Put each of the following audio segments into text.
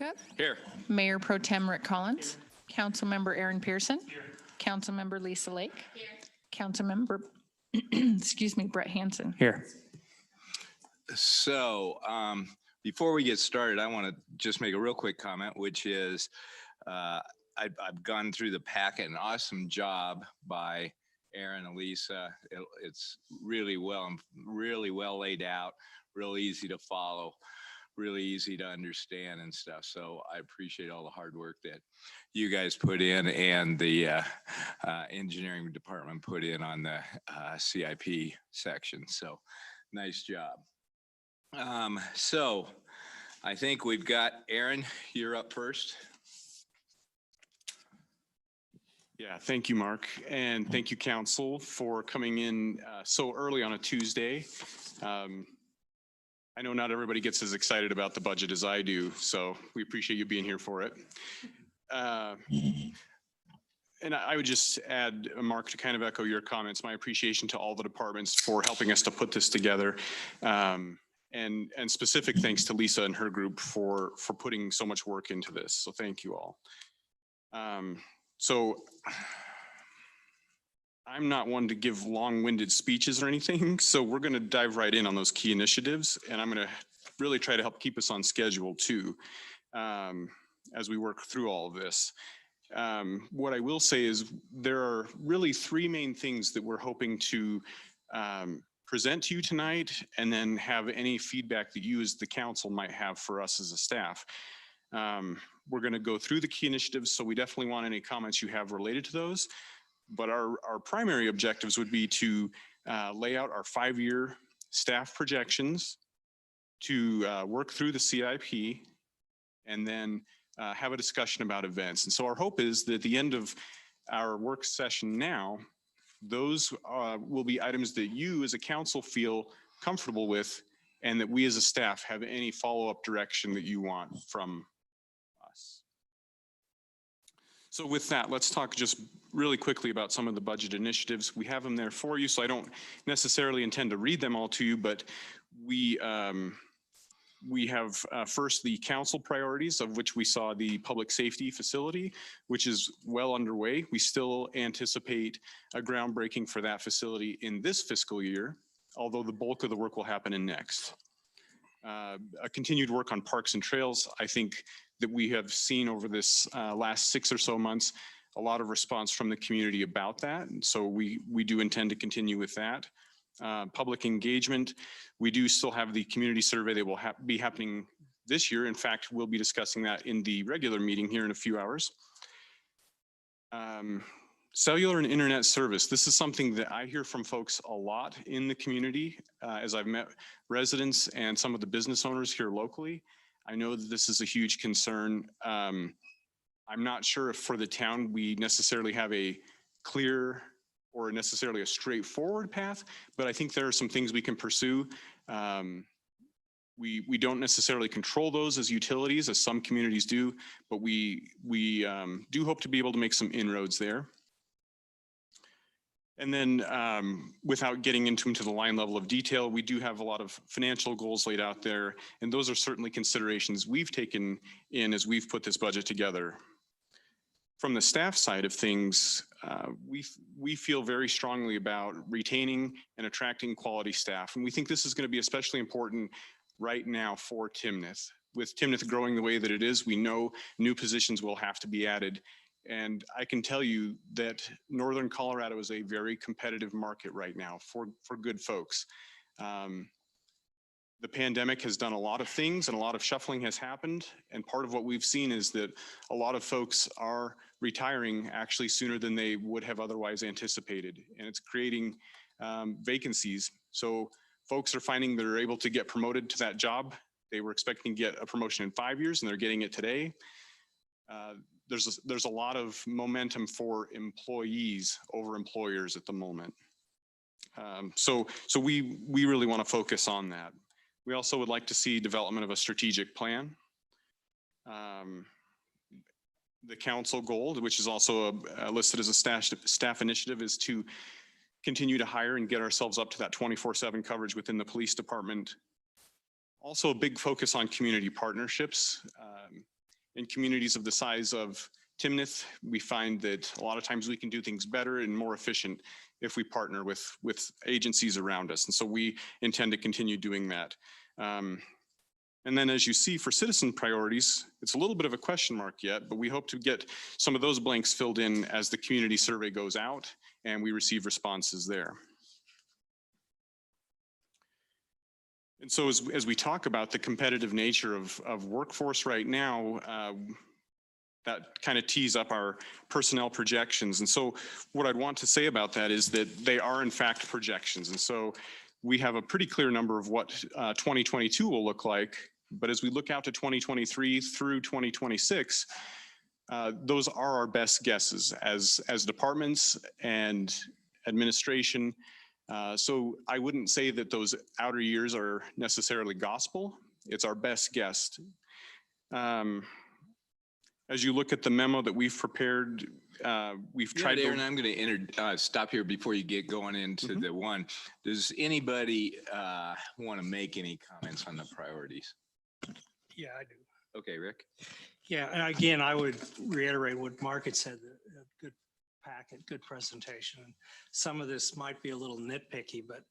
Hookup. Here. Mayor Pro Tem Rick Collins. Councilmember Aaron Pearson. Councilmember Lisa Lake. Councilmember, excuse me, Brett Hansen. Here. So before we get started, I want to just make a real quick comment, which is I've gone through the packet. An awesome job by Aaron and Lisa. It's really well laid out, real easy to follow, really easy to understand and stuff. So I appreciate all the hard work that you guys put in and the engineering department put in on the CIP section. So nice job. So I think we've got Aaron, you're up first. Yeah, thank you, Mark. And thank you, Council, for coming in so early on a Tuesday. I know not everybody gets as excited about the budget as I do, so we appreciate you being here for it. And I would just add, Mark, to kind of echo your comments, my appreciation to all the departments for helping us to put this together. And specific thanks to Lisa and her group for putting so much work into this. So thank you all. So I'm not one to give long-winded speeches or anything, so we're going to dive right in on those key initiatives, and I'm going to really try to help keep us on schedule too as we work through all of this. What I will say is there are really three main things that we're hoping to present to you tonight, and then have any feedback that you as the council might have for us as a staff. We're going to go through the key initiatives, so we definitely want any comments you have related to those. But our primary objectives would be to lay out our 5-year staff projections, to work through the CIP, and then have a discussion about events. And so our hope is that at the end of our work session now, those will be items that you as a council feel comfortable with, and that we as a staff have any follow-up direction that you want from us. So with that, let's talk just really quickly about some of the budget initiatives. We have them there for you, so I don't necessarily intend to read them all to you, but we have first the council priorities, of which we saw the public safety facility, which is well underway. We still anticipate a groundbreaking for that facility in this fiscal year, although the bulk of the work will happen in next. A continued work on parks and trails. I think that we have seen over this last 6 or so months a lot of response from the community about that, and so we do intend to continue with that. Public engagement, we do still have the community survey that will be happening this year. In fact, we'll be discussing that in the regular meeting here in a few hours. Cellular and internet service. This is something that I hear from folks a lot in the community as I've met residents and some of the business owners here locally. I know that this is a huge concern. I'm not sure if for the town we necessarily have a clear or necessarily a straightforward path, but I think there are some things we can pursue. We don't necessarily control those as utilities, as some communities do, but we do hope to be able to make some inroads there. And then without getting into the line level of detail, we do have a lot of financial goals laid out there, and those are certainly considerations we've taken in as we've put this budget together. From the staff side of things, we feel very strongly about retaining and attracting quality staff. And we think this is going to be especially important right now for Timnath. With Timnath growing the way that it is, we know new positions will have to be added. And I can tell you that Northern Colorado is a very competitive market right now for good folks. The pandemic has done a lot of things and a lot of shuffling has happened. And part of what we've seen is that a lot of folks are retiring actually sooner than they would have otherwise anticipated. And it's creating vacancies. So folks are finding they're able to get promoted to that job. They were expecting to get a promotion in 5 years and they're getting it today. There's a lot of momentum for employees over employers at the moment. So we really want to focus on that. We also would like to see development of a strategic plan. The council goal, which is also listed as a staff initiative, is to continue to hire and get ourselves up to that 24/7 coverage within the police department. Also a big focus on community partnerships. in communities of the size of Timnath, we find that a lot of times we can do things better and more efficient if we partner with agencies around us. And so we intend to continue doing that. And then as you see for citizen priorities, it's a little bit of a question mark yet, but we hope to get some of those blanks filled in as the community survey goes out and we receive responses there. And so as we talk about the competitive nature of workforce right now, that kind of tees up our personnel projections. And so what I'd want to say about that is that they are in fact projections. And so we have a pretty clear number of what 2022 will look like. But as we look out to 2023 through 2026, those are our best guesses as departments and administration. So I wouldn't say that those outer years are necessarily gospel. It's our best guess. As you look at the memo that we've prepared, we've tried to— Aaron, I'm going to stop here before you get going into the one. Does anybody want to make any comments on the priorities? Yeah, I do. Okay, Rick. Yeah, and again, I would reiterate what Mark had said, a good packet, good presentation. Some of this might be a little nitpicky, but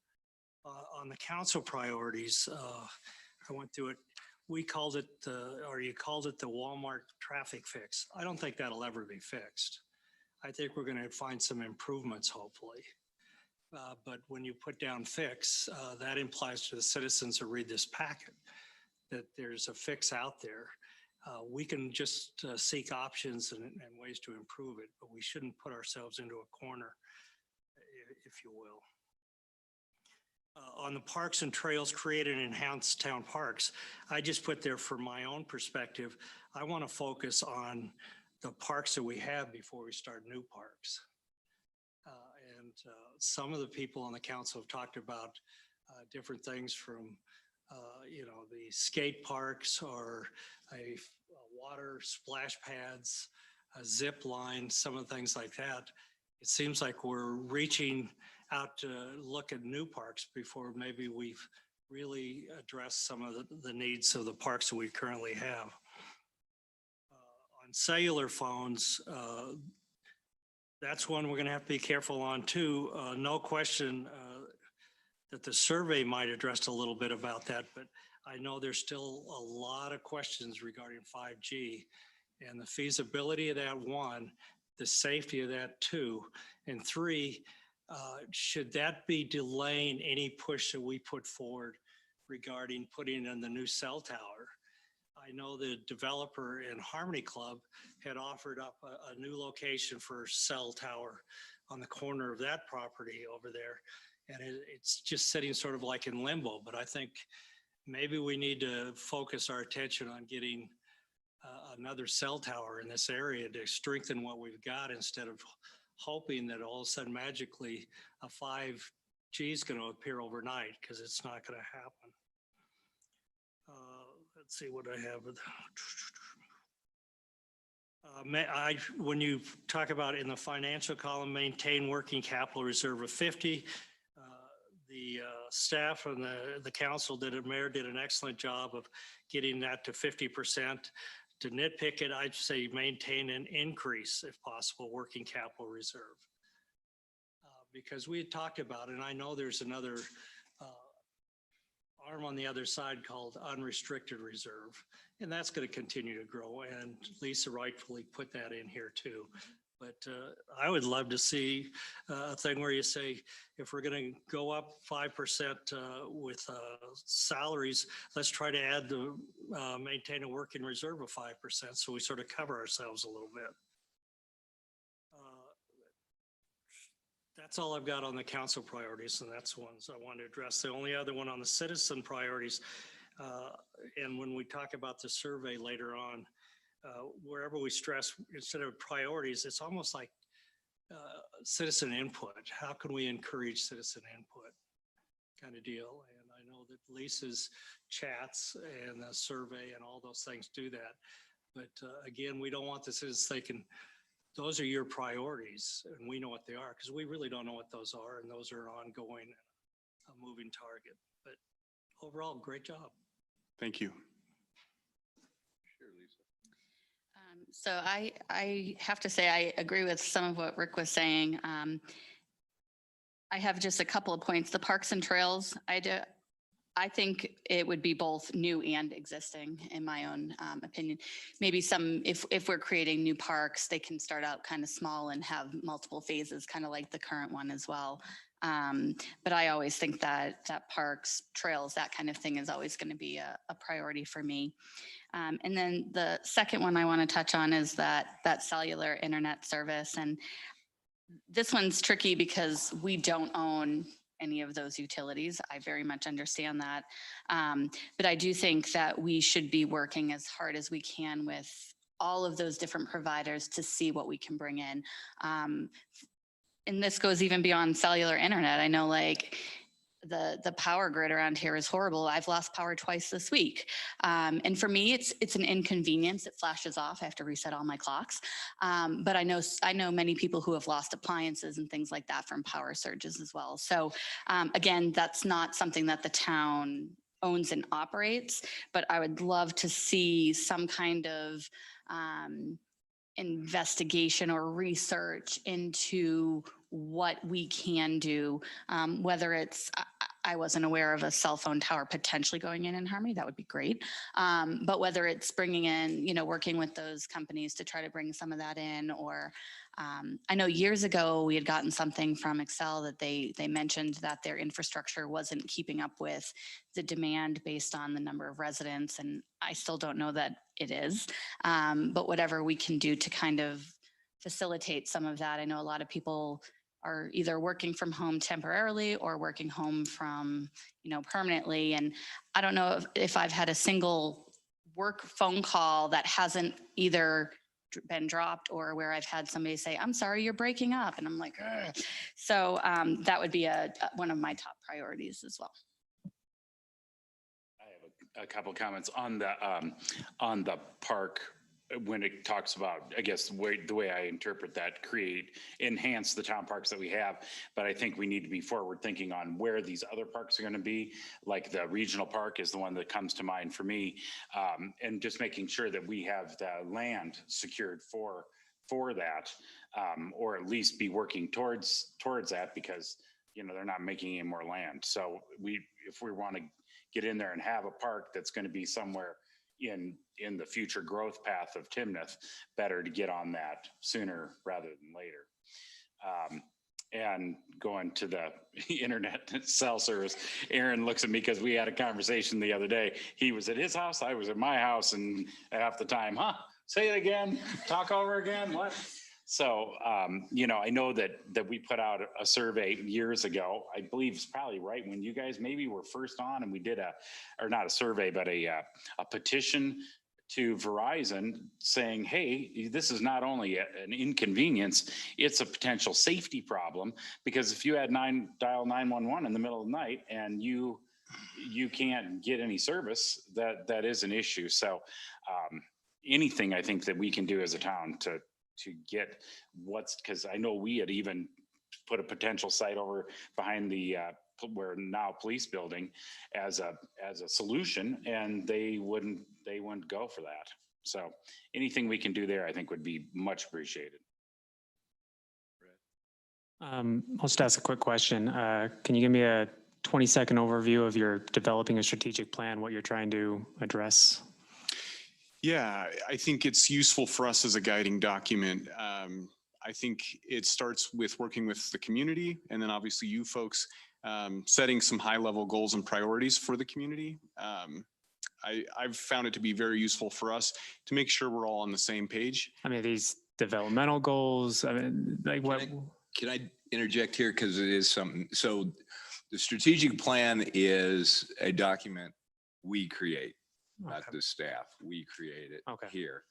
on the council priorities, I went through it. We called it, you called it the Walmart traffic fix. I don't think that'll ever be fixed. I think we're going to find some improvements, hopefully. But when you put down fix, that implies to the citizens who read this packet that there's a fix out there. We can just seek options and ways to improve it, but we shouldn't put ourselves into a corner, if you will. On the parks and trails, create and enhance town parks. I just put there for my own perspective, I want to focus on the parks that we have before we start new parks. Some of the people on the council have talked about different things from, the skate parks or a water splash pads, a zip line, some of the things like that. It seems like we're reaching out to look at new parks before maybe we've really addressed some of the needs of the parks that we currently have. On cellular phones, that's one we're going to have to be careful on too. No question that the survey might address a little bit about that, but I know there's still a lot of questions regarding 5G and the feasibility of that, one, the safety of that, two, and three, should that be delaying any push that we put forward regarding putting in the new cell tower? I know the developer in Harmony Club had offered up a new location for cell tower on the corner of that property over there. And it's just sitting sort of like in limbo, but I think maybe we need to focus our attention on getting another cell tower in this area to strengthen what we've got instead of hoping that all of a sudden magically a 5G is going to appear overnight, because it's not going to happen. Let's see what I have. When you talk about in the financial column, maintain working capital reserve of 50, the staff and the council mayor did an excellent job of getting that to 50%. To nitpick it, I'd say maintain an increase, if possible, working capital reserve. Because we had talked about it, and I know there's another arm on the other side called unrestricted reserve, and that's going to continue to grow, and Lisa rightfully put that in here too. But I would love to see a thing where you say, if we're going to go up 5% with salaries, let's try to add the maintain a working reserve of 5%, so we sort of cover ourselves a little bit. That's all I've got on the council priorities, and that's ones I want to address. The only other one on the citizen priorities, and when we talk about the survey later on, wherever we stress, instead of priorities, it's almost like citizen input. How can we encourage citizen input kind of deal? And I know that Lisa's chats and the survey and all those things do that. But again, we don't want the citizens thinking, those are your priorities, and we know what they are, because we really don't know what those are, and those are ongoing, a moving target. But overall, great job. Thank you. Sure, Lisa. So I have to say, I agree with some of what Rick was saying. I have just a couple of points. The parks and trails, I think it would be both new and existing, in my own opinion. Maybe some, if we're creating new parks, they can start out kind of small and have multiple phases, kind of like the current one as well. But I always think that parks, trails, that kind of thing is always going to be a priority for me. And then the second one I want to touch on is that cellular internet service. And this one's tricky because we don't own any of those utilities. I very much understand that. But I do think that we should be working as hard as we can with all of those different providers to see what we can bring in. And this goes even beyond cellular internet. I know, like, the power grid around here is horrible. I've lost power twice this week. And for me, it's an inconvenience. It flashes off. I have to reset all my clocks. But I know many people who have lost appliances and things like that from power surges as well. So again, that's not something that the town owns and operates, but I would love to see some kind of investigation or research into what we can do, whether it's, I wasn't aware of a cell phone tower potentially going in Harmony. That would be great. But whether it's bringing in, working with those companies to try to bring some of that in, or I know years ago we had gotten something from Excel that they mentioned that their infrastructure wasn't keeping up with the demand based on the number of residents. And I still don't know that it is, but whatever we can do to kind of facilitate some of that. I know a lot of people are either working from home temporarily or working home from, permanently. And I don't know if I've had a single work phone call that hasn't either been dropped or where I've had somebody say, "I'm sorry, you're breaking up." And I'm like, ugh. So that would be one of my top priorities as well. I have a couple comments on the park. When it talks about, I guess the way I interpret that, enhance the town parks that we have. But I think we need to be forward thinking on where these other parks are going to be. Like the regional park is the one that comes to mind for me. And just making sure that we have the land secured for that, or at least be working towards that, because, they're not making any more land. So if we want to get in there and have a park that's going to be somewhere in the future growth path of Timnath, better to get on that sooner rather than later. And going to the internet cell service, Aaron looks at me because we had a conversation the other day. He was at his house, I was at my house, and half the time, say it again, talk over again, what? So, I know that we put out a survey years ago. I believe it's probably right when you guys maybe were first on, and we did not a survey, but a petition to Verizon saying, hey, this is not only an inconvenience, it's a potential safety problem, because if you had dial 911 in the middle of the night and you can't get any service, that is an issue. So anything I think that we can do as a town to get because I know we had even put a potential site over behind the where now police building as a solution, and they wouldn't go for that. So anything we can do there, I think, would be much appreciated. I'll just ask a quick question. Can you give me a 20-second overview of your developing a strategic plan, what you're trying to address? Yeah, I think it's useful for us as a guiding document. I think it starts with working with the community, and then obviously you folks setting some high-level goals and priorities for the community. I've found it to be very useful for us to make sure we're all on the same page. I mean, these developmental goals, like what? Can I interject here? Because it is something. So the strategic plan is a document we create. Not the staff. We create it here.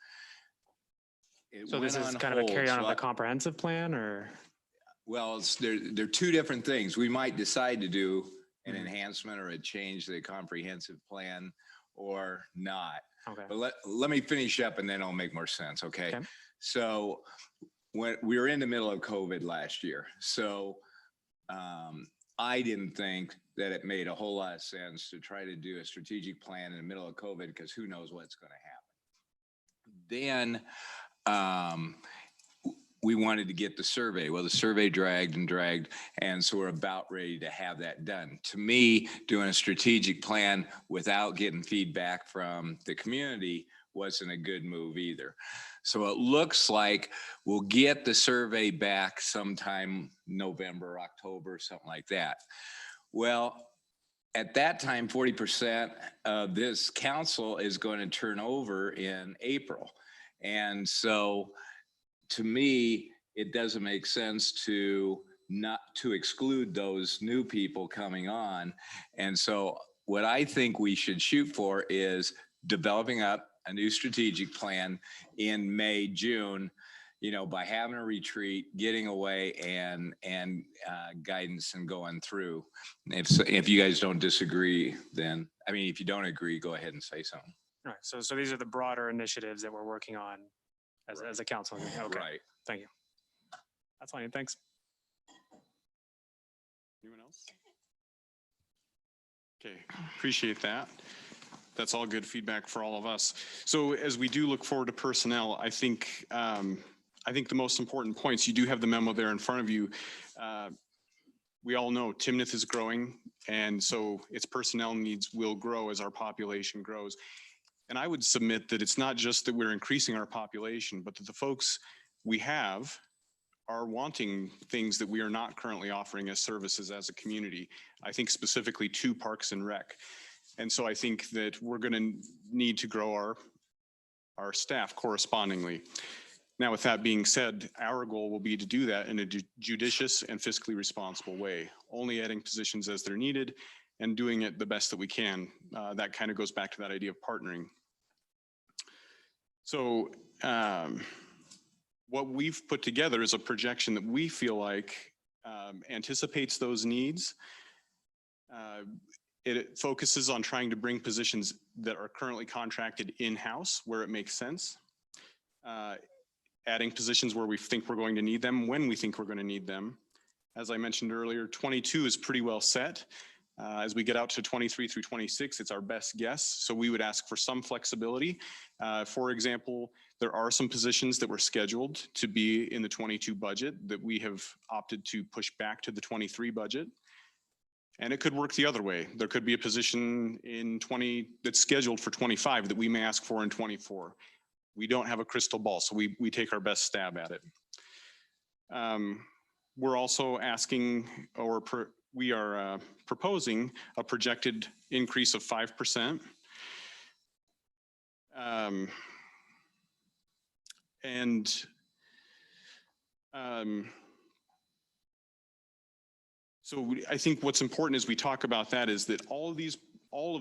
So this is kind of a carry on of the comprehensive plan, or? Well, they're two different things. We might decide to do an enhancement or a change to the comprehensive plan or not. Okay. But let me finish up and then it'll make more sense. Okay. So when we were in the middle of COVID last year, so I didn't think that it made a whole lot of sense to try to do a strategic plan in the middle of COVID, because who knows what's going to happen. Then we wanted to get the survey. Well, the survey dragged and dragged, and so we're about ready to have that done. To me, doing a strategic plan without getting feedback from the community wasn't a good move either. So it looks like we'll get the survey back sometime November, October, something like that. Well, at that time, 40% of this council is going to turn over in April. And so to me, it doesn't make sense to not to exclude those new people coming on. And so what I think we should shoot for is developing up a new strategic plan in May, June, you know, by having a retreat, getting away, and guidance and going through. If you guys don't disagree, then, I mean, if you don't agree, go ahead and say something. All right, so these are the broader initiatives that we're working on as a council. Okay, Right. thank you. That's fine, thanks. Anyone else? Okay, appreciate that. That's all good feedback for all of us. So as we do look forward to personnel, I think the most important points, you do have the memo there in front of you. We all know Timnath is growing, and so its personnel needs will grow as our population grows. And I would submit that it's not just that we're increasing our population, but that the folks we have are wanting things that we are not currently offering as services as a community. I think specifically to Parks and Rec. And so I think that we're going to need to grow our staff correspondingly. Now, with that being said, our goal will be to do that in a judicious and fiscally responsible way, only adding positions as they're needed and doing it the best that we can. That kind of goes back to that idea of partnering. So what we've put together is a projection that we feel like anticipates those needs. It focuses on trying to bring positions that are currently contracted in-house where it makes sense. Adding positions where we think we're going to need them, when we think we're going to need them. As I mentioned earlier, 22 is pretty well set. As we get out to 23 through 26, it's our best guess. So we would ask for some flexibility. For example, there are some positions that were scheduled to be in the 22 budget that we have opted to push back to the 23 budget. And it could work the other way. There could be a position in 20 that's scheduled for 25 that we may ask for in 24. We don't have a crystal ball, so we take our best stab at it. We're also asking, we are proposing a projected increase of 5%. So I think what's important as we talk about that is that all of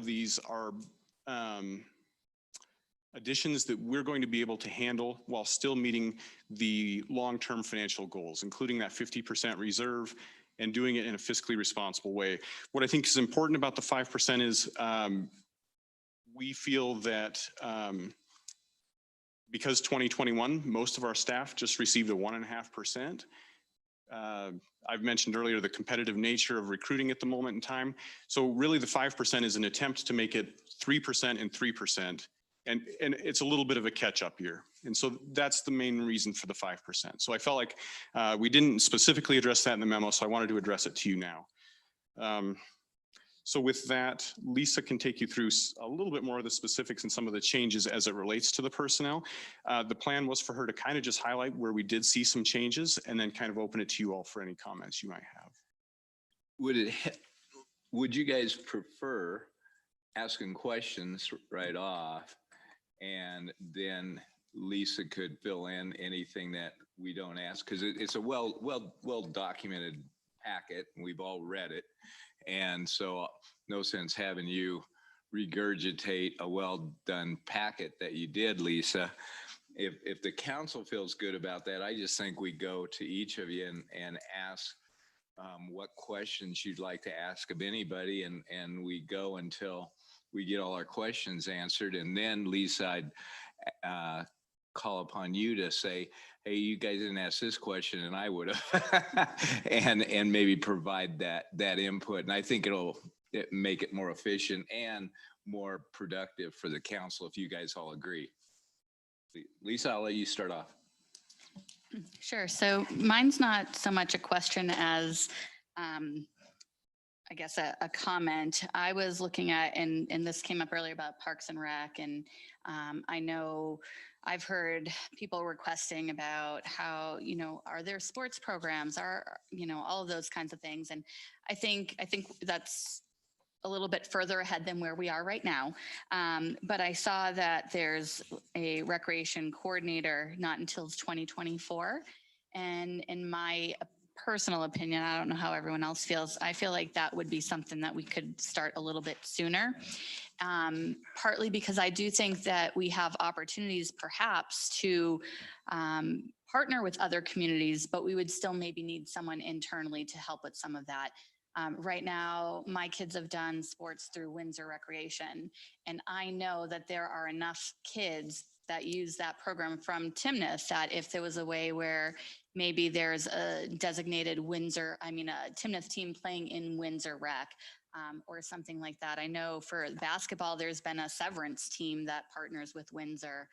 these are additions that we're going to be able to handle while still meeting the long-term financial goals, including that 50% reserve and doing it in a fiscally responsible way. What I think is important about the 5% is we feel that because 2021, most of our staff just received a 1.5%. I've mentioned earlier the competitive nature of recruiting at the moment in time. So really the 5% is an attempt to make it 3% and 3%. And it's a little bit of a catch up year. And so that's the main reason for the 5%. So I felt like we didn't specifically address that in the memo, so I wanted to address it to you now. So with that, Lisa can take you through a little bit more of the specifics and some of the changes as it relates to the personnel. The plan was for her to kind of just highlight where we did see some changes and then kind of open it to you all for any comments you might have. Would you guys prefer asking questions right off and then Lisa could fill in anything that we don't ask? Because it's a well documented packet and we've all read it. And so no sense having you regurgitate a well done packet that you did, Lisa. If the council feels good about that, I just think we go to each of you and ask what questions you'd like to ask of anybody, and we go until we get all our questions answered. And then Lisa, I'd call upon you to say, hey, you guys didn't ask this question and I would have, and maybe provide that input. And I think it'll make it more efficient and more productive for the council if you guys all agree. Lisa, I'll let you start off. Sure. So mine's not so much a question as, I guess, a comment. I was looking at, and this came up earlier about Parks and Rec, and I know I've heard people requesting about how, are there sports programs, all of those kinds of things. And I think that's a little bit further ahead than where we are right now. But I saw that there's a recreation coordinator not until 2024. And in my personal opinion, I don't know how everyone else feels, I feel like that would be something that we could start a little bit sooner. Partly because I do think that we have opportunities perhaps to partner with other communities, but we would still maybe need someone internally to help with some of that. Right now, my kids have done sports through Windsor Recreation, and I know that there are enough kids that use that program from Timnath that if there was a way where maybe there's a designated a Timnath team playing in Windsor Rec, or something like that. I know for basketball, there's been a Severance team that partners with Windsor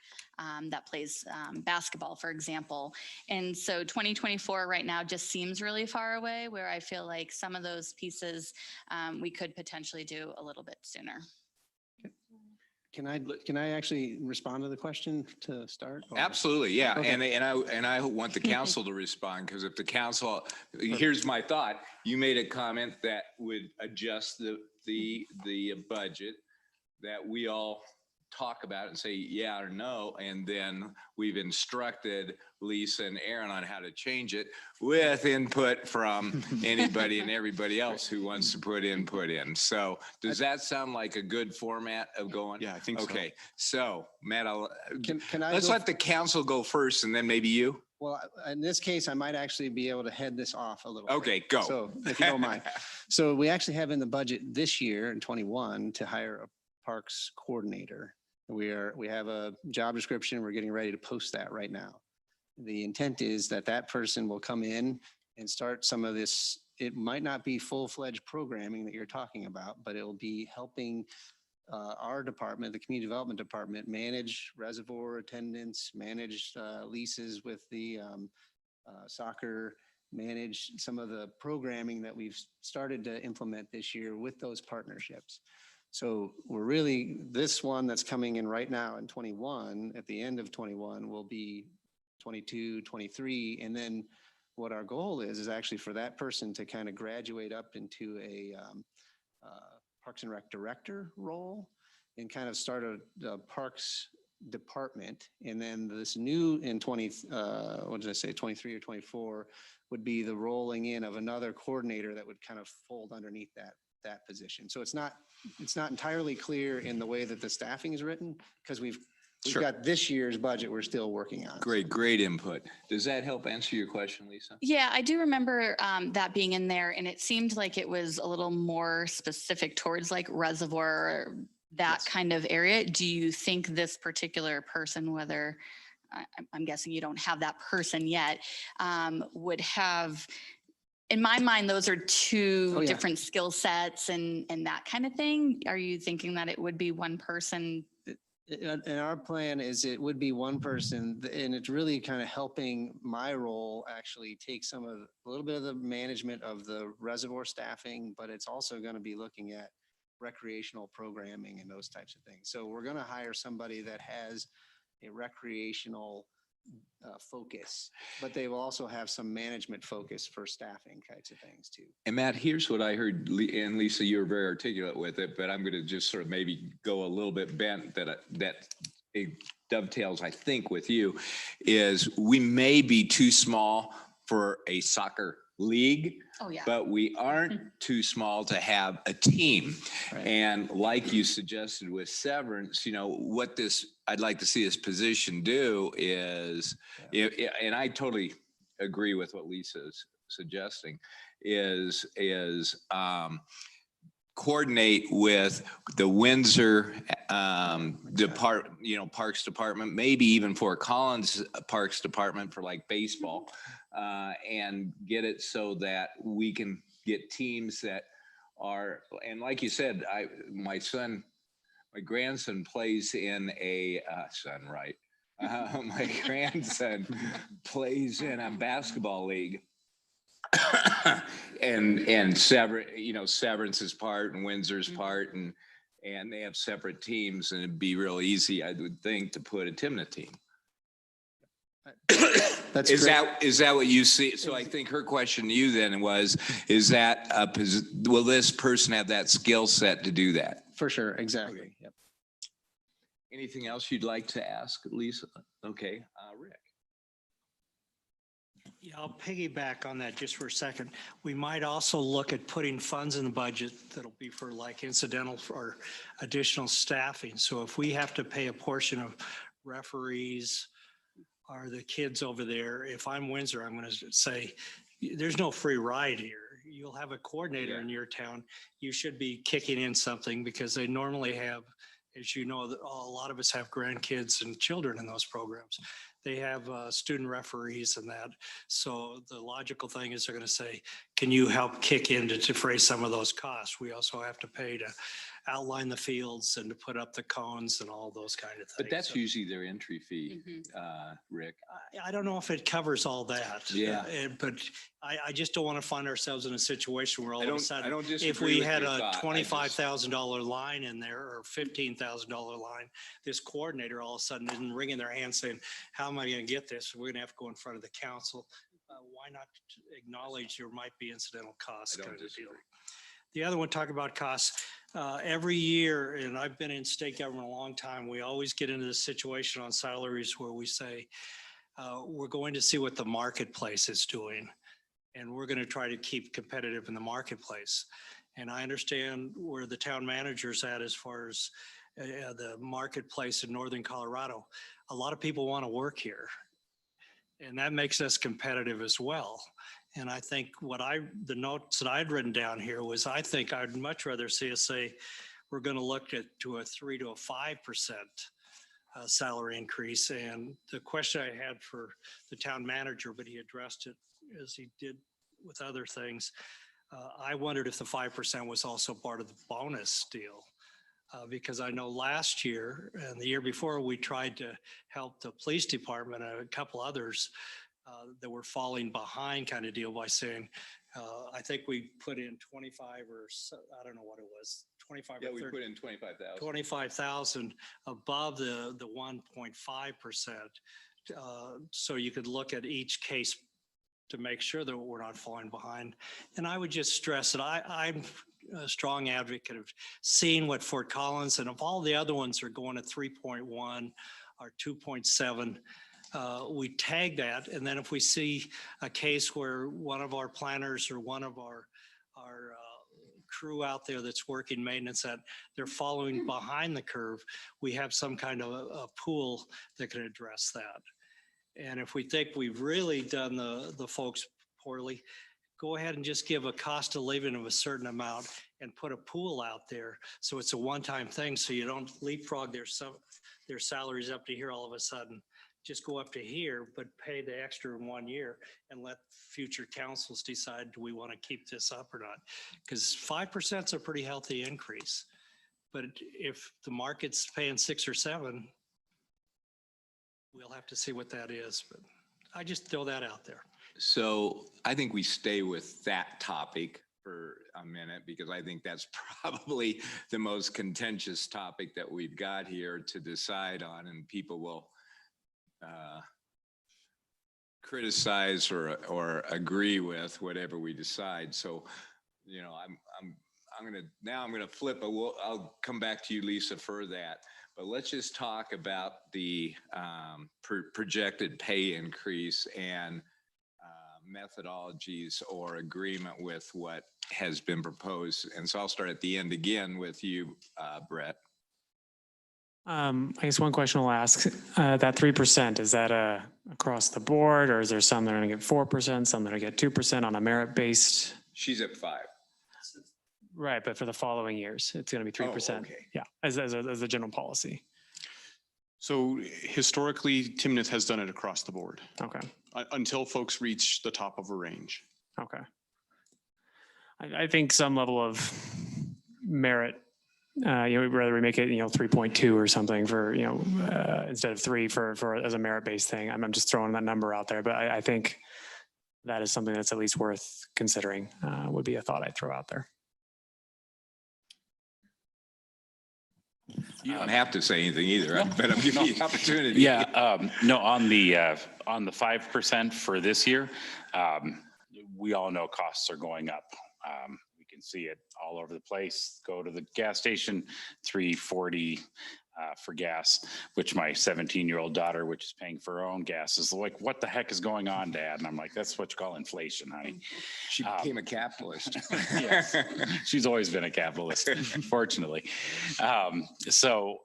that plays basketball, for example. And so 2024 right now just seems really far away, where I feel like some of those pieces we could potentially do a little bit sooner. Can I actually respond to the question to start? or- Absolutely, yeah. Okay. And I want the council to respond, because if the council, here's my thought. You made a comment that would adjust the budget that we all talk about and say yeah or no, and then we've instructed Lisa and Aaron on how to change it with input from anybody and everybody else who wants to put input in. So does that sound like a good format of going? Yeah, I think so. Okay, so Matt, Can I let's go- let the council go first and then maybe you. Well, in this case, I might actually be able to head this off a little. bit. Okay, go. So if you don't mind. So we actually have in the budget this year in 21 to hire a parks coordinator. We have a job description. We're getting ready to post that right now. The intent is that that person will come in and start some of this. It might not be full-fledged programming that you're talking about, but it'll be helping our department, the community development department, manage reservoir attendance, manage leases with the soccer, manage some of the programming that we've started to implement this year with those partnerships. So we're really, this one that's coming in right now in 21, at the end of 21 will be 22, 23. And then what our goal is actually for that person to kind of graduate up into a Parks and Rec director role and kind of start a parks department. And then this new in 23 or 24 would be the rolling in of another coordinator that would kind of fold underneath that position. So it's not entirely clear in the way that the staffing is written, because we've Sure. got this year's budget we're still working on. Great input. Does that help answer your question, Lisa? Yeah, I do remember that being in there, and it seemed like it was a little more specific towards like reservoir, that Yes. kind of area. Do you think this particular person, whether I'm guessing you don't have that person yet, would have, in my mind, those are two Oh, yeah. different skill sets and that kind of thing? Are you thinking that it would be one person? And our plan is it would be one person, and it's really kind of helping my role actually take a little bit of the management of the reservoir staffing, but it's also going to be looking at recreational programming and those types of things. So we're going to hire somebody that has a recreational focus, but they will also have some management focus for staffing types of things too. And Matt, here's what I heard, and Lisa, you were very articulate with it, but I'm going to just sort of maybe go a little bit bent that it dovetails, I think, with you, is we may be too small for a soccer league, Oh, yeah. but we aren't too small to have a team. Right. And like you suggested with Severance, I'd like to see this position do is, and I totally agree with what Lisa's suggesting, is coordinate with the Windsor Parks Department, maybe even Fort Collins Parks Department for like baseball, and get it so that we can get teams that are, and like you said, my grandson plays in a My grandson plays in a basketball league. And Severance's part and Windsor's part, and they have separate teams, and it'd be real easy, I would think, to put a Timnath team. That's Is correct. that what you see? So I think her question to you then was, will this person have that skill set to do that? For sure, exactly. Okay. Yep. Anything else you'd like to ask, Lisa? Okay, Rick. Yeah, I'll piggyback on that just for a second. We might also look at putting funds in the budget that'll be for like incidental or additional staffing. So if we have to pay a portion of referees or the kids over there, if I'm Windsor, I'm going to say, there's no free ride here. You'll have a coordinator in your town. You should be kicking in something because they normally have, as you know, a lot of us have grandkids and children in those programs. They have student referees and that. So the logical thing is they're going to say, can you help kick in to defray some of those costs? We also have to pay to outline the fields and to put up the cones and all those kind of things. But that's So usually their entry fee, Rick. I don't know if it covers all that. Yeah. But I just don't want to find ourselves in a situation where all of a I sudden, don't if disagree we with had your a thought. $25,000 line in there or $15,000 line, this coordinator all of a sudden isn't wringing their hands saying, how am I going to get this? We're going to have to go in front of the council. Why not acknowledge there might be incidental costs? I don't kind of deal. disagree. The other one, talk about costs. Every year, and I've been in state government a long time, we always get into this situation on salaries where we say, we're going to see what the marketplace is doing. And we're going to try to keep competitive in the marketplace. And I understand where the town manager's at as far as the marketplace in Northern Colorado. A lot of people want to work here. And that makes us competitive as well. And I think the notes that I'd written down here was, I think I'd much rather see us say, we're going to look at to a 3 to a 5% salary increase. And the question I had for the town manager, but he addressed it as he did with other things. I wondered if the 5% was also part of the bonus deal. Because I know last year and the year before, we tried to help the police department and a couple others that were falling behind kind of deal by saying, I think we put in 25 or so, I don't know what it was, 25 Yeah, or we 30. put in 25,000. 25,000 above the 1.5%. So you could look at each case to make sure that we're not falling behind. And I would just stress that I'm a strong advocate of seeing what Fort Collins and if all the other ones are going at 3.1 or 2.7, we tag that. And then if we see a case where one of our planners or one of our crew out there that's working maintenance that they're following behind the curve, we have some kind of a pool that can address that. And if we think we've really done the folks poorly, go ahead and just give a cost of living of a certain amount and put a pool out there. So it's a one-time thing. So you don't leapfrog their salaries up to here all of a sudden. Just go up to here, but pay the extra in 1 year and let future councils decide, do we want to keep this up or not? Because 5% is a pretty healthy increase. But if the market's paying 6 or 7, we'll have to see what that is. But I just throw that out there. So I think we stay with that topic for a minute because I think that's probably the most contentious topic that we've got here to decide on, and people will criticize or agree with whatever we decide. So, you know, I'm gonna flip. I'll come back to you, Lisa, for that. But let's just talk about the projected pay increase and methodologies or agreement with what has been proposed. And so I'll start at the end again with you, Brett. I guess one question I'll ask, that 3%, is that across the board, or is there some that are going to get 4%, some that are going to get 2% on a merit-based? She's at 5. Right, but for the following years, it's going to be 3%. okay. Yeah, as a general policy. So historically, Timnath has done it across the board Okay, until folks reach the top of a range. okay. I think some level of merit whether we make it, 3.2 or something for, instead of 3 for as a merit-based thing. I'm just throwing that number out there, but I think that is something that's at least worth considering, would be a thought I'd throw out there. You don't have to say anything either, but I'm giving you the opportunity. Yeah, no, on the 5% for this year, we all know costs are going up. We can see it all over the place. Go to the gas station, $3.40 for gas, which my 17-year-old daughter, which is paying for her own gas, is like, what the heck is going on, Dad? And I'm like, that's what you call inflation, honey. She became a capitalist. Yes, she's always been a capitalist, unfortunately. So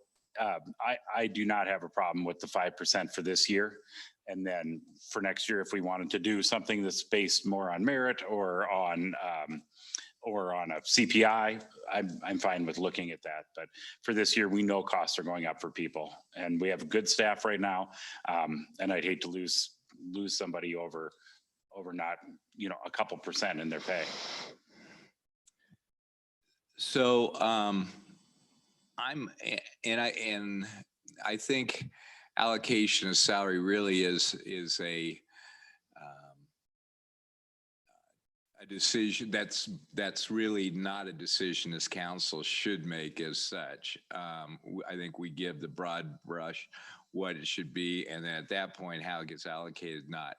I do not have a problem with the 5% for this year. And then for next year, if we wanted to do something that's based more on merit or on a CPI, I'm fine with looking at that. But for this year, we know costs are going up for people, and we have good staff right now. And I'd hate to lose somebody over not, a couple % in their pay. So I think allocation of salary really is a decision that's really not a decision this council should make as such. I think we give the broad brush what it should be, and then at that point, how it gets allocated, not.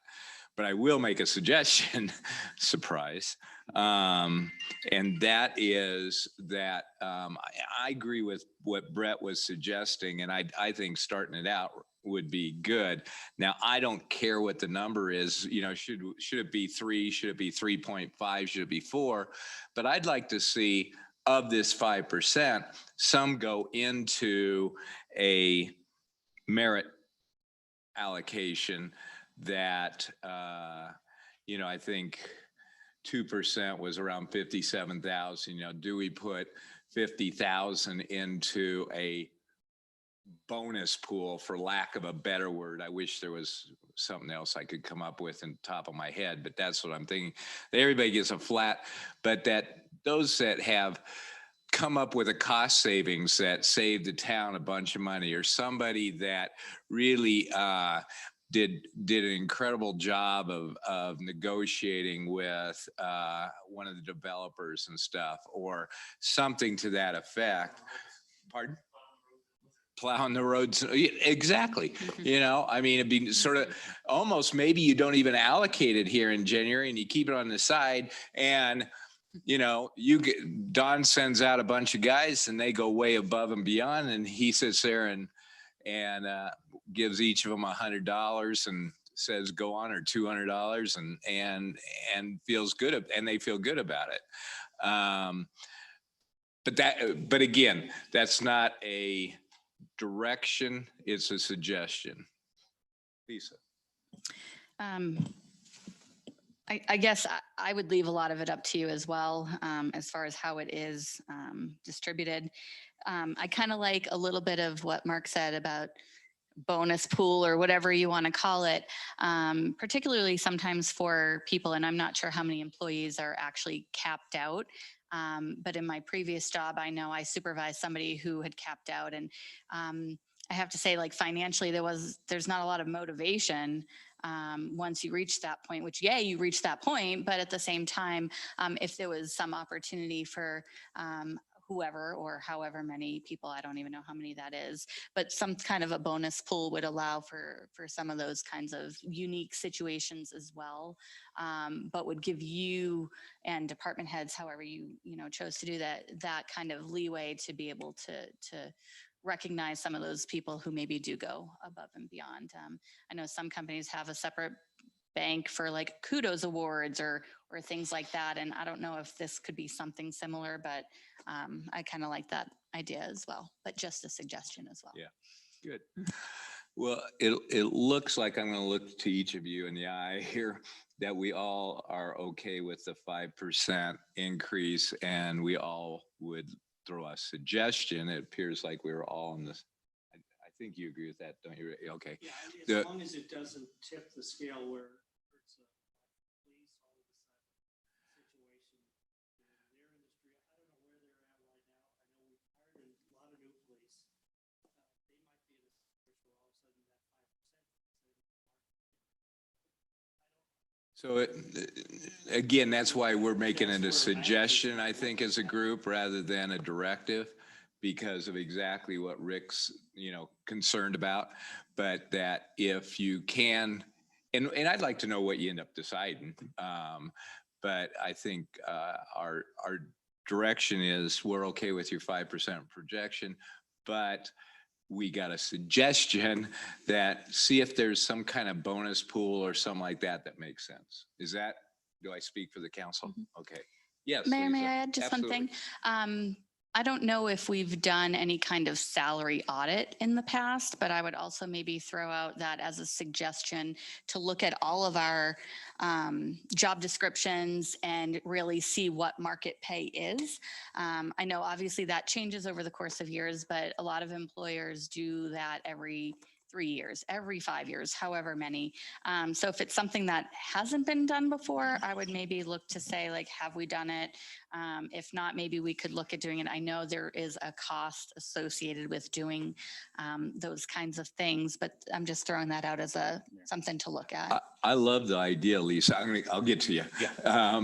But I will make a suggestion, surprise, and that is that I agree with what Brett was suggesting, and I think starting it out would be good. Now, I don't care what the number is, should it be 3, should it be 3.5, should it be 4? But I'd like to see of this 5%, some go into a merit allocation that, I think 2% was around 57,000. Do we put 50,000 into a bonus pool, for lack of a better word? I wish there was something else I could come up with in the top of my head, but that's what I'm thinking. Everybody gets a flat, but that those that have come up with a cost savings that saved the town a bunch of money, or somebody that really did an incredible job of negotiating with one of the developers and stuff, or something to that effect. Pardon? Plowing the roads. Exactly. It'd be sort of almost, maybe you don't even allocate it here in January and you keep it on the side, and Don sends out a bunch of guys and they go way above and beyond, and he sits there and gives each of them $100 and says go on, or $200, and feels good, and they feel good about it. But again, that's not a direction, it's a suggestion. Lisa. I guess I would leave a lot of it up to you as well, as far as how it is distributed. I kind of like a little bit of what Mark said about bonus pool, or whatever you want to call it, particularly sometimes for people, and I'm not sure how many employees are actually capped out. But in my previous job, I know I supervised somebody who had capped out, and I have to say, like, financially, there's not a lot of motivation once you reach that point, which, you reach that point, but at the same time, if there was some opportunity for whoever or however many people, I don't even know how many that is, but some kind of a bonus pool would allow for some of those kinds of unique situations as well, but would give you and department heads, however you chose to do that kind of leeway to be able to recognize some of those people who maybe do go above and beyond. I know some companies have a separate bank for like kudos awards or things like that. And I don't know if this could be something similar, but I kind of like that idea as well, but just a suggestion as well. Yeah, good. Well, it looks like I'm going to look to each of you in the eye here that we all are okay with the 5% increase, and we all would throw a suggestion. It appears like we were all in this. I think you agree with that, don't you? Okay. Yeah, as long as it doesn't tip the scale where it's a police all of a sudden situation in their industry. I don't know where they're at right now. I know we hired a So again, that's why we're making it a suggestion, I think, as a group rather than a directive, because of exactly what Rick's, concerned about. But that if you can, and I'd like to know what you end up deciding. But I think our direction is we're okay with your 5% projection, but we got a suggestion that see if there's some kind of bonus pool or something like that that makes sense. Do I speak for the council? Okay. Yes. Mayor, may Lisa. I add just one Absolutely. thing? I don't know if we've done any kind of salary audit in the past, but I would also maybe throw out that as a suggestion to look at all of our job descriptions and really see what market pay is. I know obviously that changes over the course of years, but a lot of employers do that every 3 years, every 5 years, however many. So if it's something that hasn't been done before, I would maybe look to say, like, have we done it? If not, maybe we could look at doing it. I know there is a cost associated with doing those kinds of things, but I'm just throwing that out as something to look at. I love the idea, Lisa. I'll get to you. Yeah.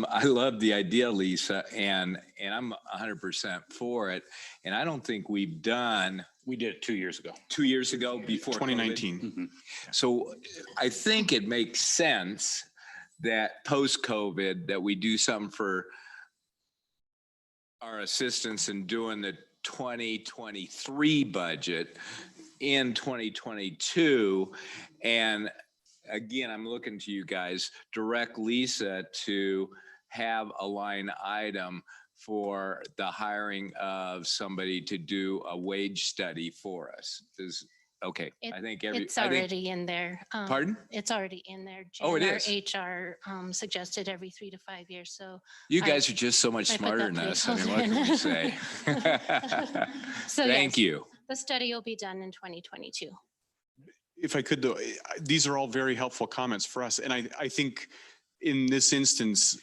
I love the idea, Lisa, and I'm 100% for it. And I don't think we've done. We did it 2 years ago. 2 years ago before 2019. Mhm. So I think it makes sense that post-COVID that we do something for our assistants in doing the 2023 budget in 2022. And again, I'm looking to you guys, direct Lisa to have a line item for the hiring of somebody to do a wage study for us. Okay, I think It's already in there. Pardon? It's already in there. Oh, it Jen, is? Our HR suggested every 3 to 5 years, so. You guys are just so much I put smarter that than us. I mean, what placeholder in. can we say? So Thank yes, you. The study will be done in 2022. If I could though, these are all very helpful comments for us. And I think in this instance,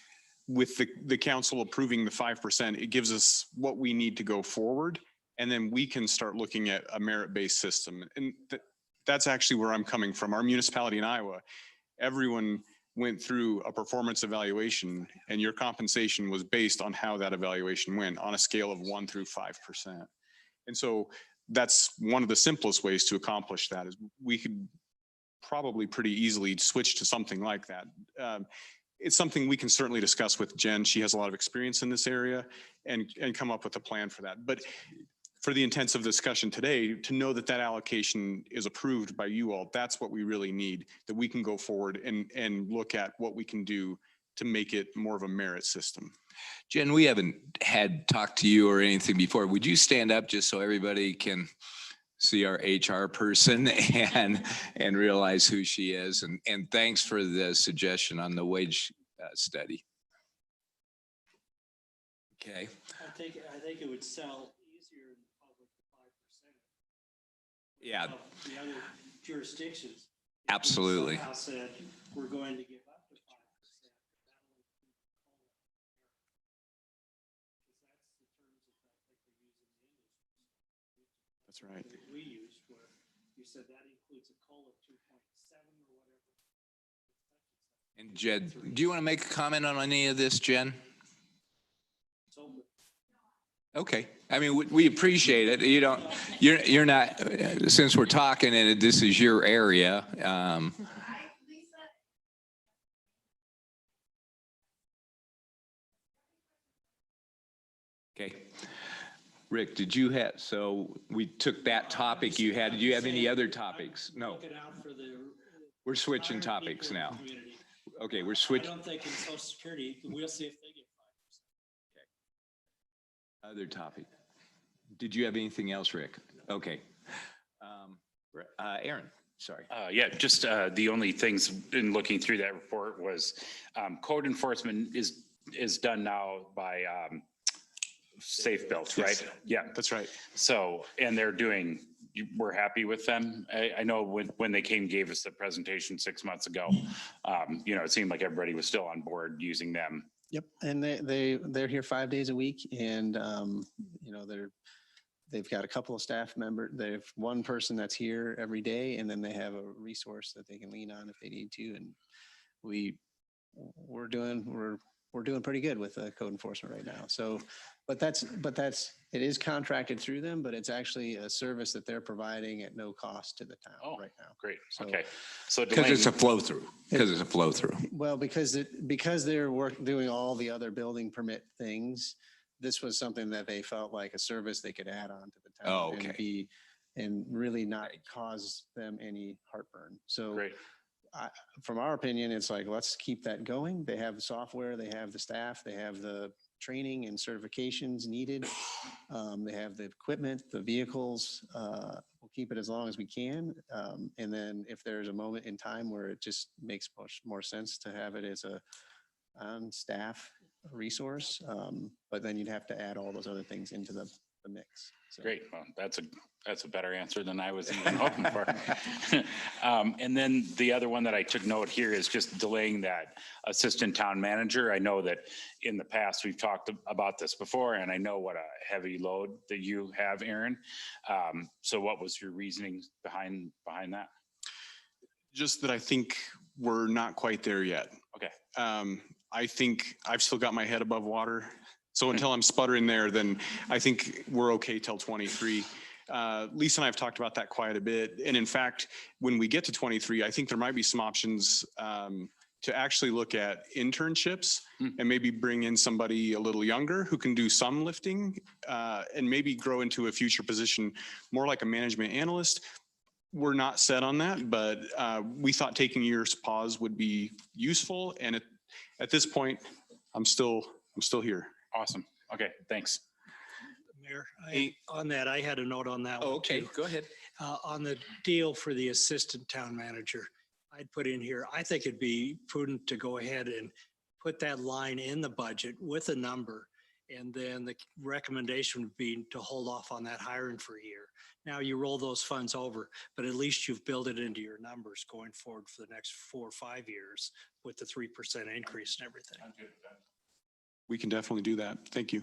with the council approving the 5%, it gives us what we need to go forward. And then we can start looking at a merit-based system. And that's actually where I'm coming from. Our municipality in Iowa, everyone went through a performance evaluation and your compensation was based on how that evaluation went on a scale of 1 through 5%. And so that's one of the simplest ways to accomplish that is we could probably pretty easily switch to something like that. It's something we can certainly discuss with Jen. She has a lot of experience in this area and come up with a plan for that. But for the intents of discussion today, to know that that allocation is approved by you all, that's what we really need, that we can go forward and look at what we can do to make it more of a merit system. Jen, we haven't had talked to you or anything before. Would you stand up just so everybody can see our HR person and realize who she is? And thanks for the suggestion on the wage study. Okay. I think it would sell easier in the public to 5%. Yeah. The other jurisdictions. Absolutely. Somehow said, we're going to give up to 5%. That's right. We used where you said that includes a COLA of 2.7 or whatever. And Jed, do you want to make a comment on any of this, Jen? Okay. I mean, we appreciate it. You're not, since we're talking and this is your area. Okay. Rick, did you have, so we took that topic you had. Did you have any other topics? No. We're switching topics now. Okay, we're switching. I don't think in Social Security, we'll see if they get 5%. Other topic. Did you have anything else, Rick? Okay. Aaron, sorry. Yeah, just the only things in looking through that report was code enforcement is done now by Safe Built, right? Yes. Yeah, That's right. so, and we're happy with them. I know when they gave us the presentation 6 months ago, it seemed like everybody was still on board using them. Yep, and they're here 5 days a week, and they've got a couple of staff members. They have one person that's here every day, and then they have a resource that they can lean on if they need to. And we we're doing pretty good with code enforcement right now. So, but it is contracted through them, but it's actually a service that they're providing at no cost to the town Oh, right now. Great. So- Okay. So Because it's a Delaney, flow through, Well, because they're doing all the other building permit things, this was something that they felt like a service they could add on to the town. Oh, And okay. and really not cause them any heartburn. So great. from our opinion, it's like, let's keep that going. They have the software, they have the staff, they have the training and certifications needed. They have the equipment, the vehicles. We'll keep it as long as we can. And then if there's a moment in time where it just makes much more sense to have it as a on-staff resource, but then you'd have to add all those other things into the mix. So- Great. Well, that's a better answer than I was even hoping for. And then the other one that I took note here is just delaying that assistant town manager. I know that in the past, we've talked about this before, and I know what a heavy load that you have, Aaron. So what was your reasoning behind that? Just that I think we're not quite there yet. Okay. I think I've still got my head above water. So until I'm sputtering there, then I think we're okay till 23. Lisa and I have talked about that quite a bit. And in fact, when we get to 23, I think there might be some options to actually look at internships and maybe bring in somebody a little younger who can do some lifting and maybe grow into a future position more like a management analyst. We're not set on that, but we thought taking a year's pause would be useful. And at this point, I'm still here. Awesome. Okay, thanks. Mayor, on that, I had a note on that one. Oh, okay, too. go ahead. On the deal for the assistant town manager, I'd put in here, I think it'd be prudent to go ahead and put that line in the budget with a number. And then the recommendation would be to hold off on that hiring for a year. Now you roll those funds over, but at least you've built it into your numbers going forward for the next 4 or 5 years with the 3% increase and everything. We can definitely do that. Thank you.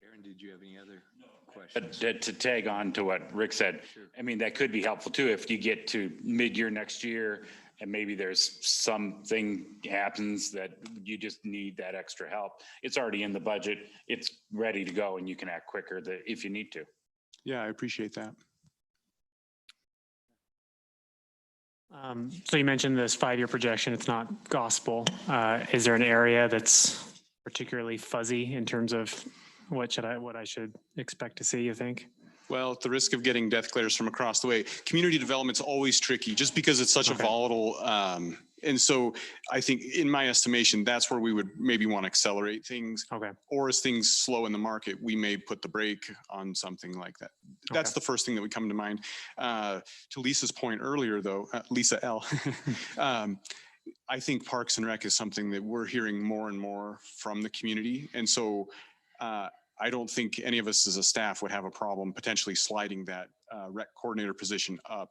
Aaron, did you have any other questions? To tag on to what Rick said, I mean, that could be helpful too, if you get to mid-year next year and maybe there's something happens that you just need that extra help. It's already in the budget. It's ready to go and you can act quicker if you need to. Yeah, I appreciate that. So you mentioned this 5-year projection. It's not gospel. Is there an area that's particularly fuzzy in terms of what I should expect to see, you think? Well, at the risk of getting death glares from across the way, community development's always tricky just because it's such a volatile. And so I think in my estimation, that's where we would maybe want to accelerate things. Okay. Or as things slow in the market, we may put the brake on something like that. That's the first thing that would come to mind. To Lisa's point earlier, though, Lisa L. I think Parks and Rec is something that we're hearing more and more from the community. And so I don't think any of us as a staff would have a problem potentially sliding that rec coordinator position up.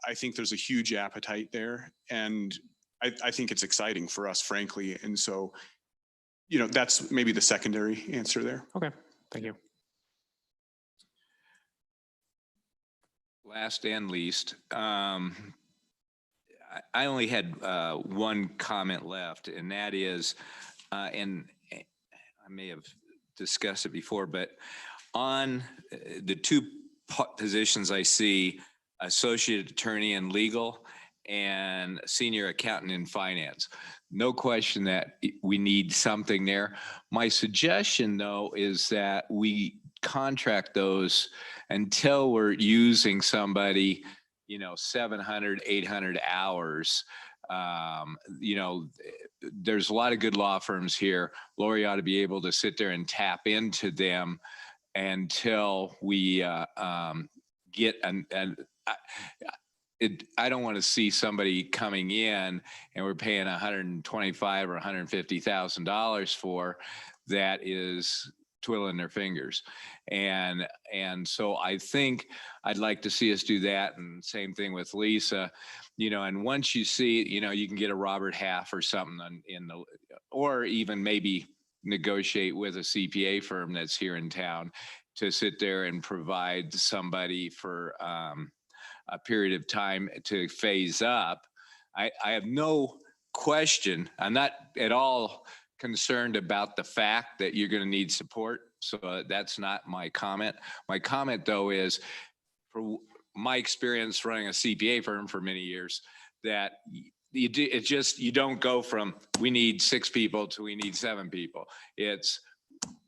I think there's a huge appetite there, and I think it's exciting for us, frankly. And so, you know, that's maybe the secondary answer there. Okay, thank you. Last and least, I only had one comment left, and that is, and I may have discussed it before, but on the two positions I see, associate attorney in legal and senior accountant in finance. No question that we need something there. My suggestion, though, is that we contract those until we're using somebody, 700, 800 hours. There's a lot of good law firms here. Lori ought to be able to sit there and tap into them until we get I don't want to see somebody coming in and we're paying $125,000 or $150,000 for that is twiddling their fingers. And so I think I'd like to see us do that. And same thing with Lisa, and once you see, you can get a Robert Half or something or even maybe negotiate with a CPA firm that's here in town to sit there and provide somebody for a period of time to phase up I have no question. I'm not at all concerned about the fact that you're going to need support. So that's not my comment. My comment though is, for my experience running a CPA firm for many years, that you don't go from we need 6 people to we need 7 people. It's,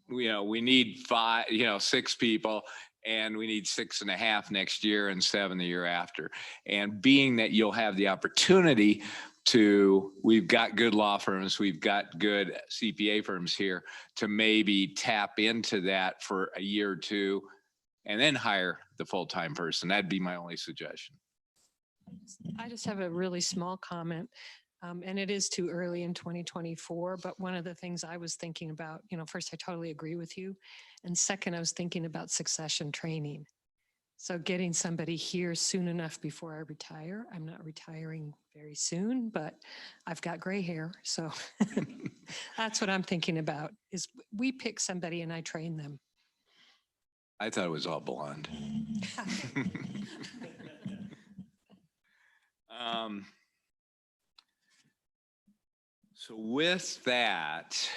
we need 6 people, and we need 6.5 next year and 7 the year after. And being that you'll have the opportunity we've got good law firms, we've got good CPA firms here, to maybe tap into that for a year or 2 and then hire the full-time person. That'd be my only suggestion. I just have a really small comment. And it is too early in 2024, but one of the things I was thinking about, first, I totally agree with you. And second, I was thinking about succession training. So getting somebody here soon enough before I retire. I'm not retiring very soon, but I've got gray hair. So that's what I'm thinking about, is we pick somebody and I train them. I thought it was all blonde. So with that,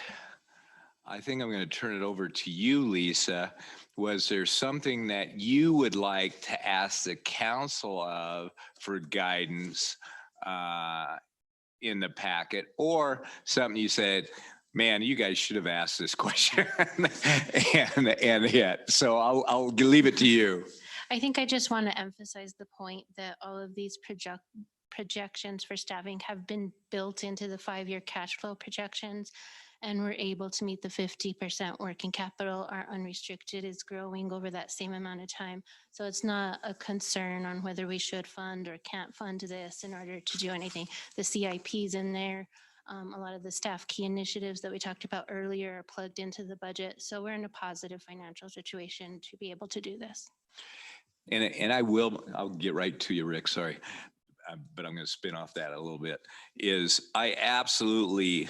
I think I'm going to turn it over to you, Lisa. Was there something that you would like to ask the council of for guidance in the packet, or something you said, man, you guys should have asked this question and yet. So I'll leave it to you. I think I just want to emphasize the point that all of these projections for staffing have been built into the 5-year cash flow projections, and we're able to meet the 50% working capital. Our unrestricted is growing over that same amount of time. So it's not a concern on whether we should fund or can't fund this in order to do anything. The CIP's in there. A lot of the staff key initiatives that we talked about earlier are plugged into the budget. So we're in a positive financial situation to be able to do this. And I'll get right to you, Rick, sorry. But I'm going to spin off that a little bit, is I absolutely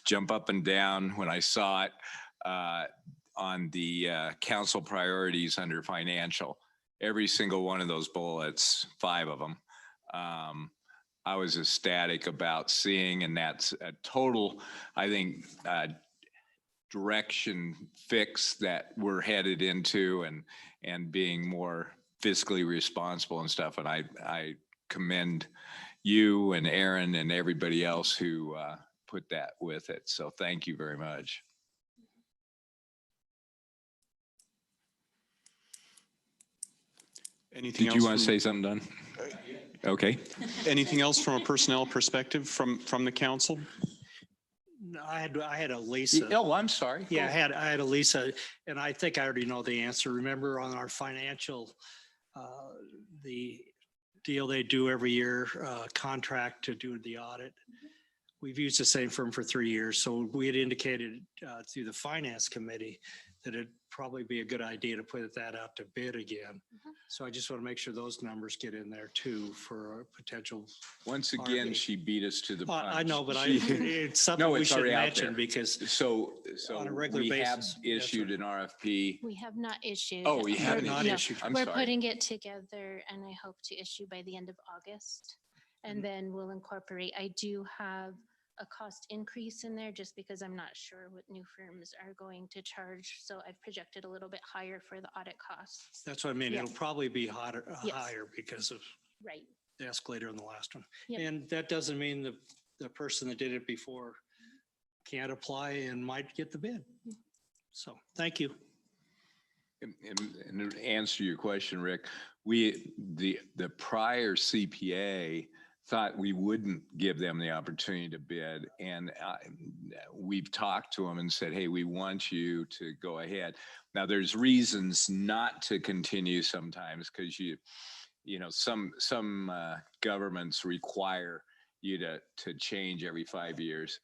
jump up and down when I saw it on the council priorities under financial. Every single one of those bullets, 5 of them, I was ecstatic about seeing, and that's a total, I think, direction fix that we're headed into, and being more fiscally responsible and stuff. And I commend you and Aaron and everybody else who put that with it. So thank you very much. Anything Did else you want to from- say something, Don? Okay. Anything else from a personnel perspective from the council? No, I had a Lisa. Oh, I'm sorry. Yeah, I had a Lisa, and I think I already know the answer. Remember on our financial, the deal they do every year, contract to do the audit. We've used the same firm for 3 years. So we had indicated through the finance committee that it'd probably be a good idea to put that out to bid again. So I just want to make sure those numbers get in there too for a potential. Once again, RFP. she beat us to the punch. I know, but She- it's something No, we it's should already out mention there. because So on a regular we have basis. Yes, issued sir. an RFP. We have not issued. Oh, we haven't not No, issued. I'm We're sorry. putting it together, and I hope to issue by the end of August. And then we'll incorporate. I do have a cost increase in there just because I'm not sure what new firms are going to charge. So I've projected a little bit higher for the audit costs. That's what I mean. Yeah. It'll probably be Yes. higher because of Right. the escalator on the last one. Yep. And that doesn't mean the person that did it before can't apply and might get the bid. So, thank you. And to answer your question, Rick, the prior CPA thought we wouldn't give them the opportunity to bid. And we've talked to them and said, hey, we want you to go ahead. Now there's reasons not to continue sometimes because some governments require you to change every 5 years.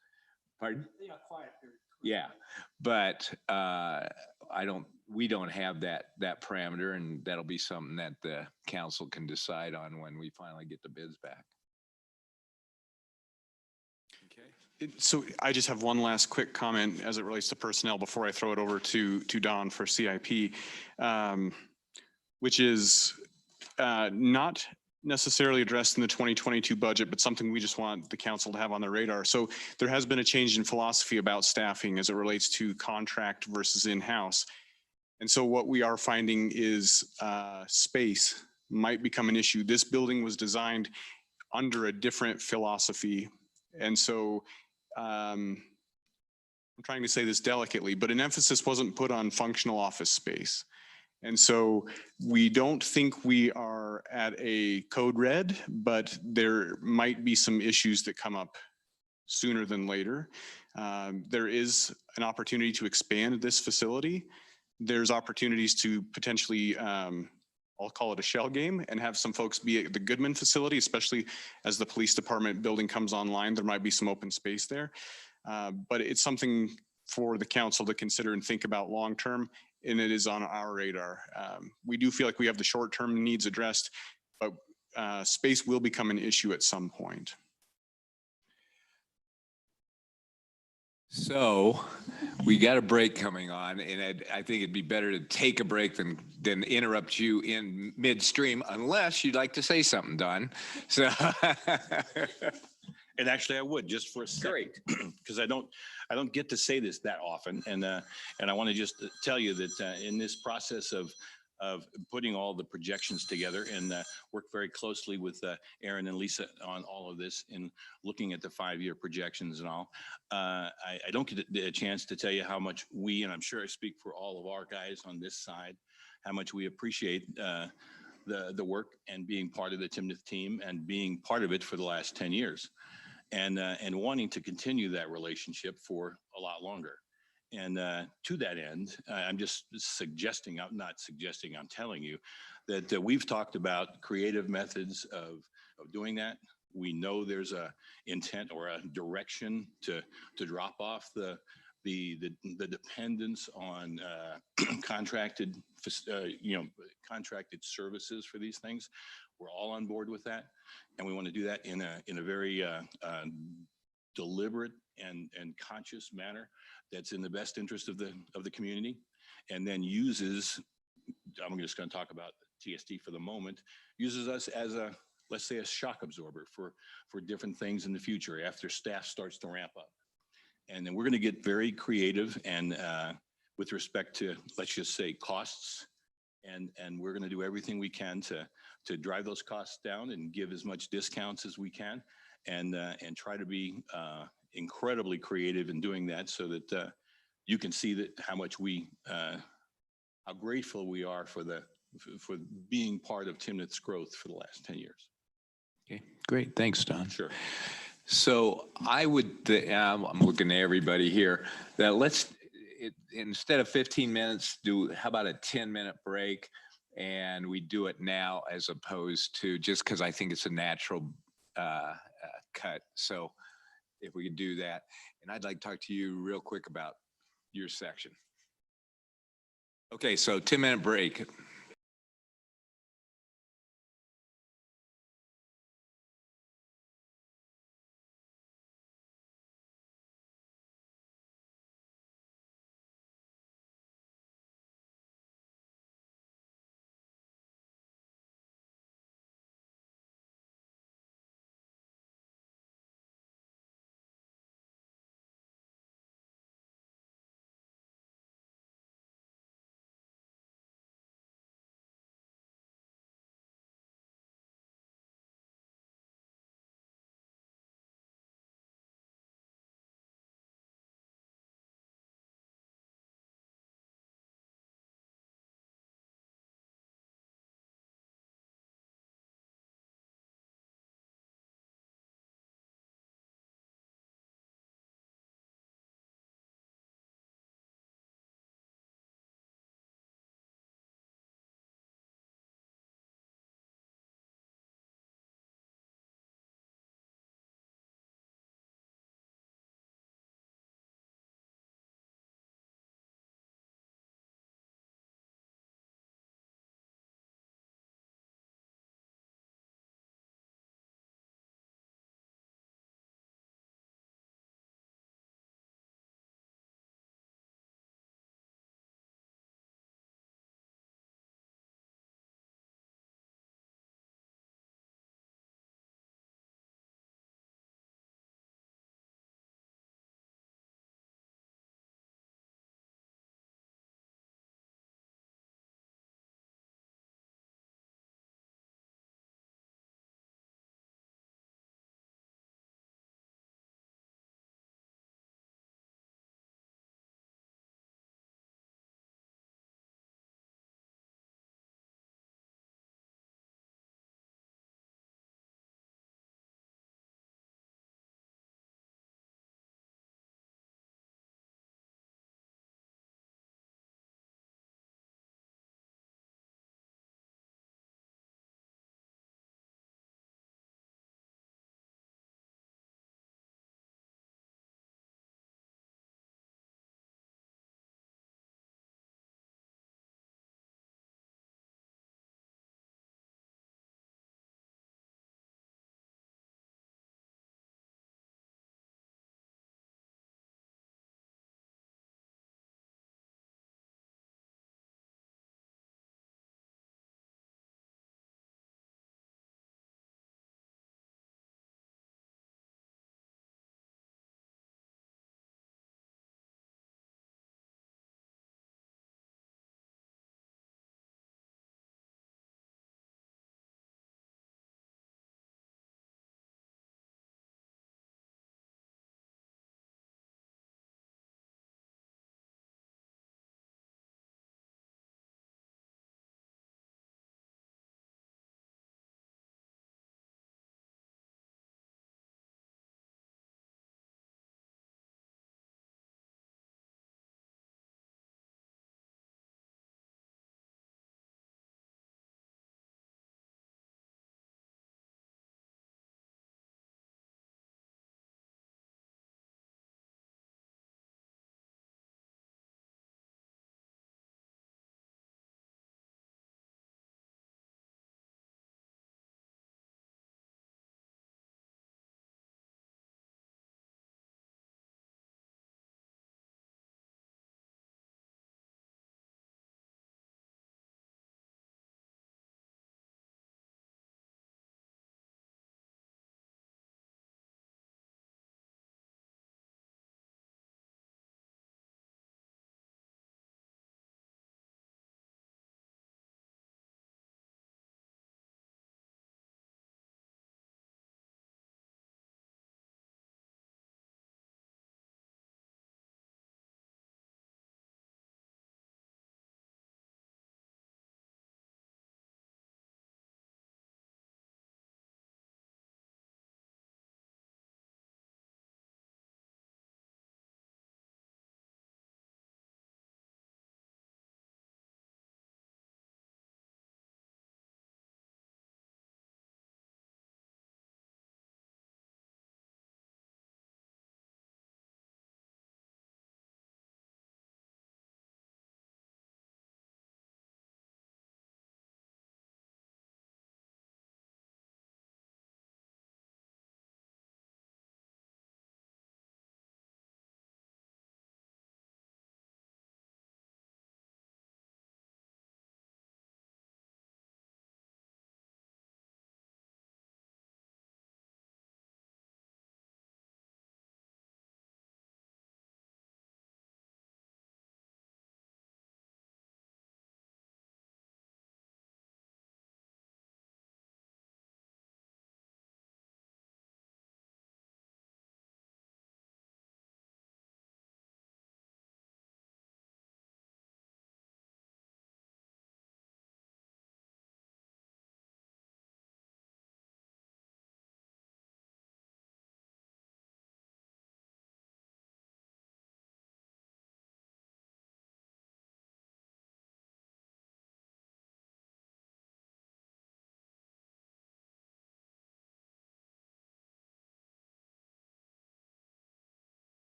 Pardon? Yeah, but we don't have that parameter, and that'll be something that the council can decide on when we finally get the bids back. Okay. So I just have one last quick comment as it relates to personnel before I throw it over to Don for CIP, which is not necessarily addressed in the 2022 budget, but something we just want the council to have on their radar. So there has been a change in philosophy about staffing as it relates to contract versus in-house. And so what we are finding is space might become an issue. This building was designed under a different philosophy. And so I'm trying to say this delicately, but an emphasis wasn't put on functional office space. And so we don't think we are at a code red, but there might be some issues that come up sooner than later. There is an opportunity to expand this facility. There's opportunities to potentially, I'll call it a shell game, and have some folks be at the Goodman facility, especially as the police department building comes online. There might be some open space there. But it's something for the council to consider and think about long-term, and it is on our radar. We do feel like we have the short-term needs addressed, but space will become an issue at some point. So we got a break coming on, and I think it'd be better to take a break than interrupt you in midstream, unless you'd like to say something, Don. So. And actually I would, just for a second, because I don't get to say this that often. And I want to just tell you that in this process of putting all the projections together and work very closely with Aaron and Lisa on all of this and looking at the 5-year projections and all, I don't get a chance to tell you how much we, and I'm sure I speak for all of our guys on this side, how much we appreciate the work and being part of the Timnath team and being part of it for the last 10 years. And wanting to continue that relationship for a lot longer. And to that end, I'm just suggesting, I'm not suggesting, I'm telling you that we've talked about creative methods of doing that. We know there's a intent or a direction to drop off the dependence on contracted services for these things. We're all on board with that, and we want to do that in a very deliberate and conscious manner that's in the best interest of the community, and then uses. I'm just going to talk about TST for the moment. Uses us as a, let's say, a shock absorber for different things in the future after staff starts to ramp up, and then we're going to get very creative and with respect to, let's just say, costs. And we're going to do everything we can to drive those costs down and give as much discounts as we can, and try to be incredibly creative in doing that, so that you can see that how grateful we are for being part of Timnath's growth for the last 10 years. Okay, great. Thanks, Don. Sure. So I would, I'm looking at everybody here, that instead of 15 minutes, how about a 10-minute break? And we do it now as opposed to, just because I think it's a natural cut. So if we could do that. And I'd like to talk to you real quick about your section. Okay, so 10-minute break.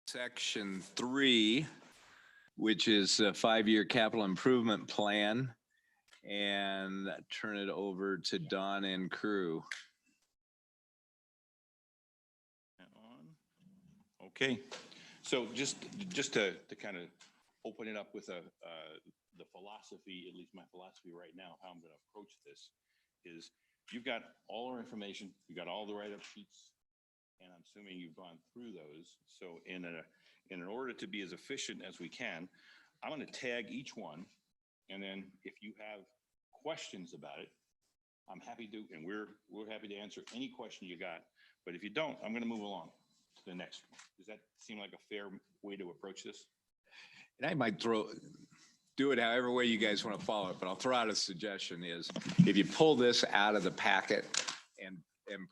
Section 3, which is a 5-year capital improvement plan, and turn it over to Don and crew. Okay, so just to kind of open it up with the philosophy, at least my philosophy right now, how I'm going to approach this is you've got all our information, you've got all the write-up sheets, and I'm assuming you've gone through those. So in order to be as efficient as we can, I'm going to tag each one, and then if you have questions about it, I'm happy to, and we're happy to answer any question you got. But if you don't, I'm going to move along to the next one. Does that seem like a fair way to approach this? And I might do it however way you guys want to follow it, but I'll throw out a suggestion is if you pull this out of the packet and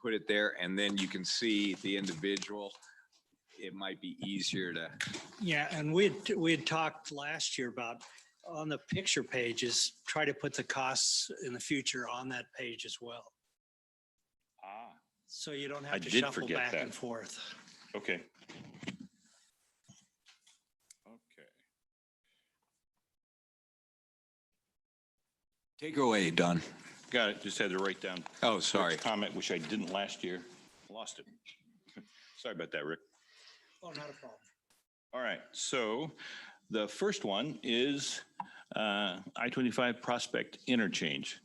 put it there, and then you can see the individual, it might be easier to. Yeah, and we had talked last year about on the picture pages, try to put the costs in the future on that page as well. Ah, So you don't I have to did shuffle forget back that. and forth. okay. Okay. Take her away, Don. Got it. Just had to write down. Oh, sorry. Rick's comment, which I didn't last year. Lost it. Sorry about that, Rick. Oh, not a problem. All right. So the first one is I-25 Prospect Interchange.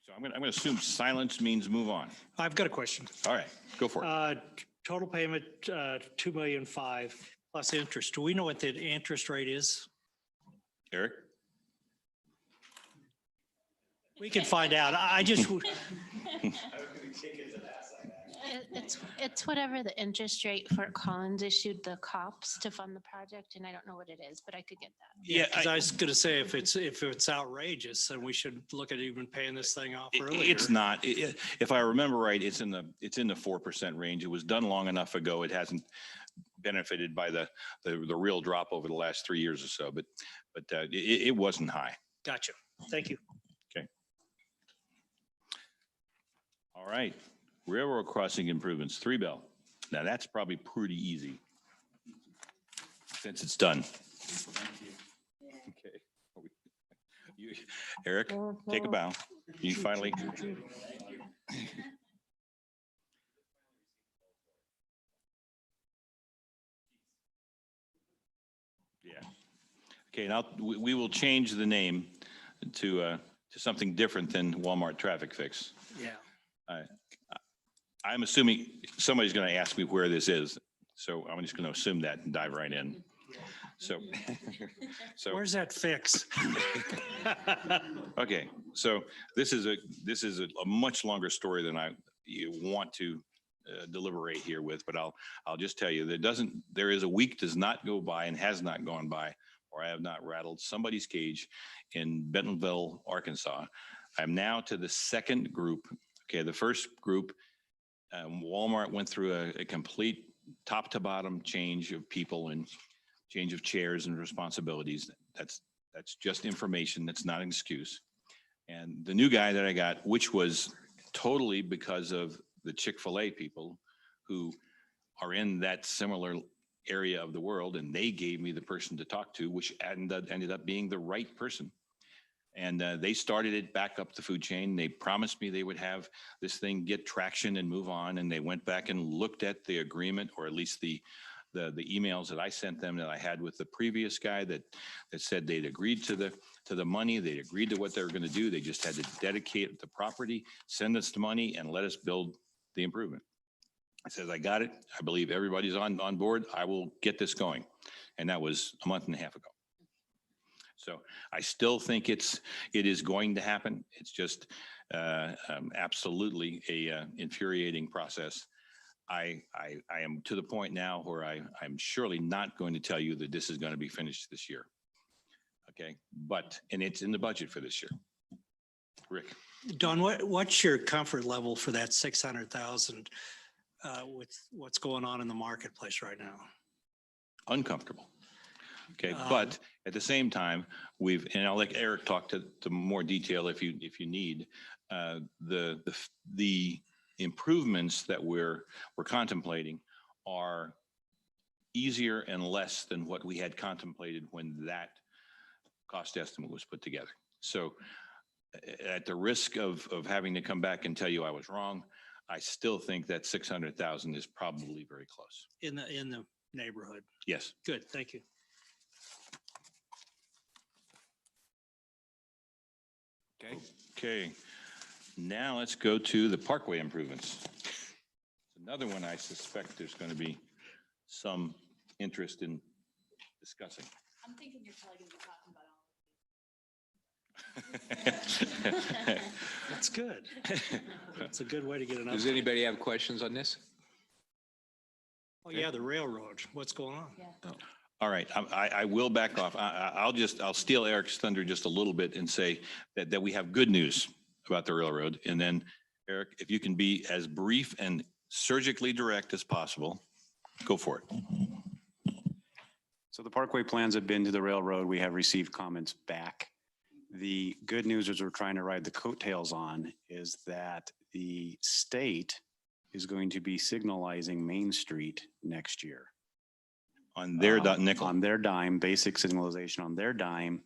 So I'm going to assume silence means move on. I've got a question. All right, go for it. Total payment, 2.5 million plus interest. Do we know what the interest rate is? Eric? We can find out. I just, It's whatever the interest rate for Collins issued the COPS to fund the project, and I don't know what it is, but I could get that. yeah, because I was going to say, if it's outrageous, then we should look at even paying this thing off earlier. It's not. If I remember right, it's in the 4% range. It was done long enough ago. It hasn't benefited by the real drop over the last 3 years or so, but it wasn't high. Gotcha. Thank you. Okay. All right. Railroad crossing improvements, 3 Bell. Now that's probably pretty easy since it's done. Okay. Eric, take a bow. You finally. Yeah. Okay. Now we will change the name to something different than Walmart Traffic Fix. Yeah. I'm assuming somebody's going to ask me where this is, so I'm just going to assume that and dive right in. So, Where's that fix? okay, so this is a much longer story than you want to deliberate here with, but I'll just tell you there is a week does not go by and has not gone by, or I have not rattled somebody's cage in Bentonville, Arkansas. I'm now to the second group. Okay, the first group. Walmart went through a complete top to bottom change of people and change of chairs and responsibilities. That's just information. That's not an excuse. And the new guy that I got, which was totally because of the Chick-fil-A people who are in that similar area of the world, and they gave me the person to talk to, which ended up being the right person. And they started it back up the food chain. They promised me they would have this thing get traction and move on. And they went back and looked at the agreement, or at least the emails that I sent them that I had with the previous guy that said they'd agreed to the money. They'd agreed to what they were going to do. They just had to dedicate the property, send us the money, and let us build the improvement. I said, I got it. I believe everybody's on board. I will get this going. And that was a month and a half ago. So I still think it is going to happen. It's just absolutely a infuriating process. I am to the point now where I'm surely not going to tell you that this is going to be finished this year. Okay, and it's in the budget for this year. Rick. Don, what's your comfort level for that 600,000 with what's going on in the marketplace right now? Uncomfortable. Okay, but at the same time, and I'll let Eric talk to more detail if you need, the improvements that we're contemplating are easier and less than what we had contemplated when that cost estimate was put together. So at the risk of having to come back and tell you I was wrong, I still think that 600,000 is probably very close. In the neighborhood. Yes. Good, thank you. Okay. Okay. Now let's go to the Parkway improvements. Another one I suspect there's going to be some interest in discussing. I'm thinking you're probably going to be talking about all. That's good. That's a good way to get an Does update. anybody have questions on this? Oh, yeah, the railroad. What's going on? All right, I will back off. I'll steal Eric's thunder just a little bit and say that we have good news about the railroad. And then Eric, if you can be as brief and surgically direct as possible, go for it. So the Parkway plans have been to the railroad. We have received comments back. The good news is we're trying to ride the coattails on is that the state is going to be signalizing Main Street next year. On their nickel. On their dime, basic signalization on their dime.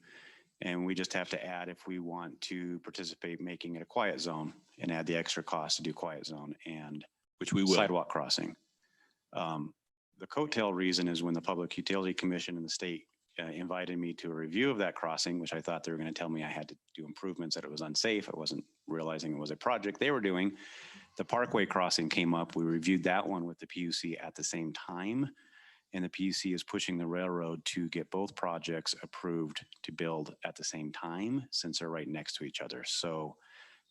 And we just have to add if we want to participate, making it a quiet zone and add the extra cost to do quiet zone and Which we will. sidewalk crossing. The coattail reason is when the Public Utility Commission in the state invited me to a review of that crossing, which I thought they were going to tell me I had to do improvements, that it was unsafe. I wasn't realizing it was a project they were doing. The Parkway crossing came up. We reviewed that one with the PUC at the same time. And the PUC is pushing the railroad to get both projects approved to build at the same time since they're right next to each other. So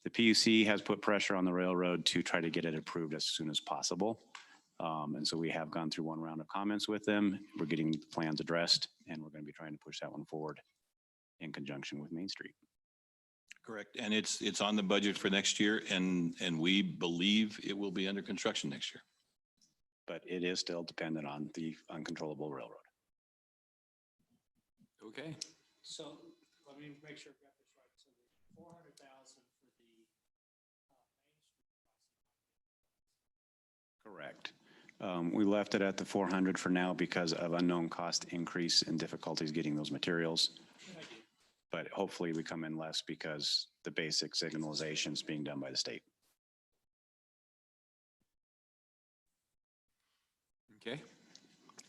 the PUC has put pressure on the railroad to try to get it approved as soon as possible. And so we have gone through one round of comments with them. We're getting the plans addressed and we're going to be trying to push that one forward in conjunction with Main Street. Correct. And it's on the budget for next year and we believe it will be under construction next year. But it is still dependent on the uncontrollable railroad. Okay. So let me make sure I've got this right. So the 400,000 for the Correct. We left it at the 400 for now because of unknown cost increase and difficulties getting those materials. But hopefully we come in less because the basic signalization is being done by the state. Okay.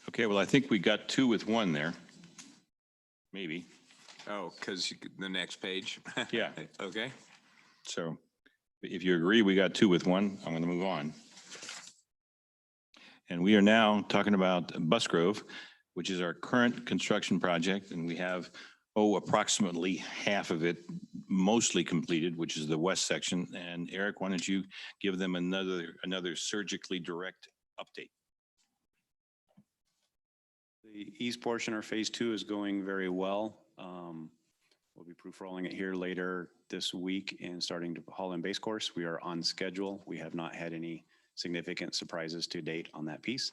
Okay, well, I think we got 2 with 1 there. Maybe. Oh, because the next page. Yeah. Okay. So if you agree, we got 2 with 1. I'm going to move on. And we are now talking about Busgrove, which is our current construction project. And we have, approximately half of it mostly completed, which is the west section. And Eric, why don't you give them another surgically direct update? The east portion, or phase 2, is going very well. We'll be proof rolling it here later this week and starting to haul in base course. We are on schedule. We have not had any significant surprises to date on that piece.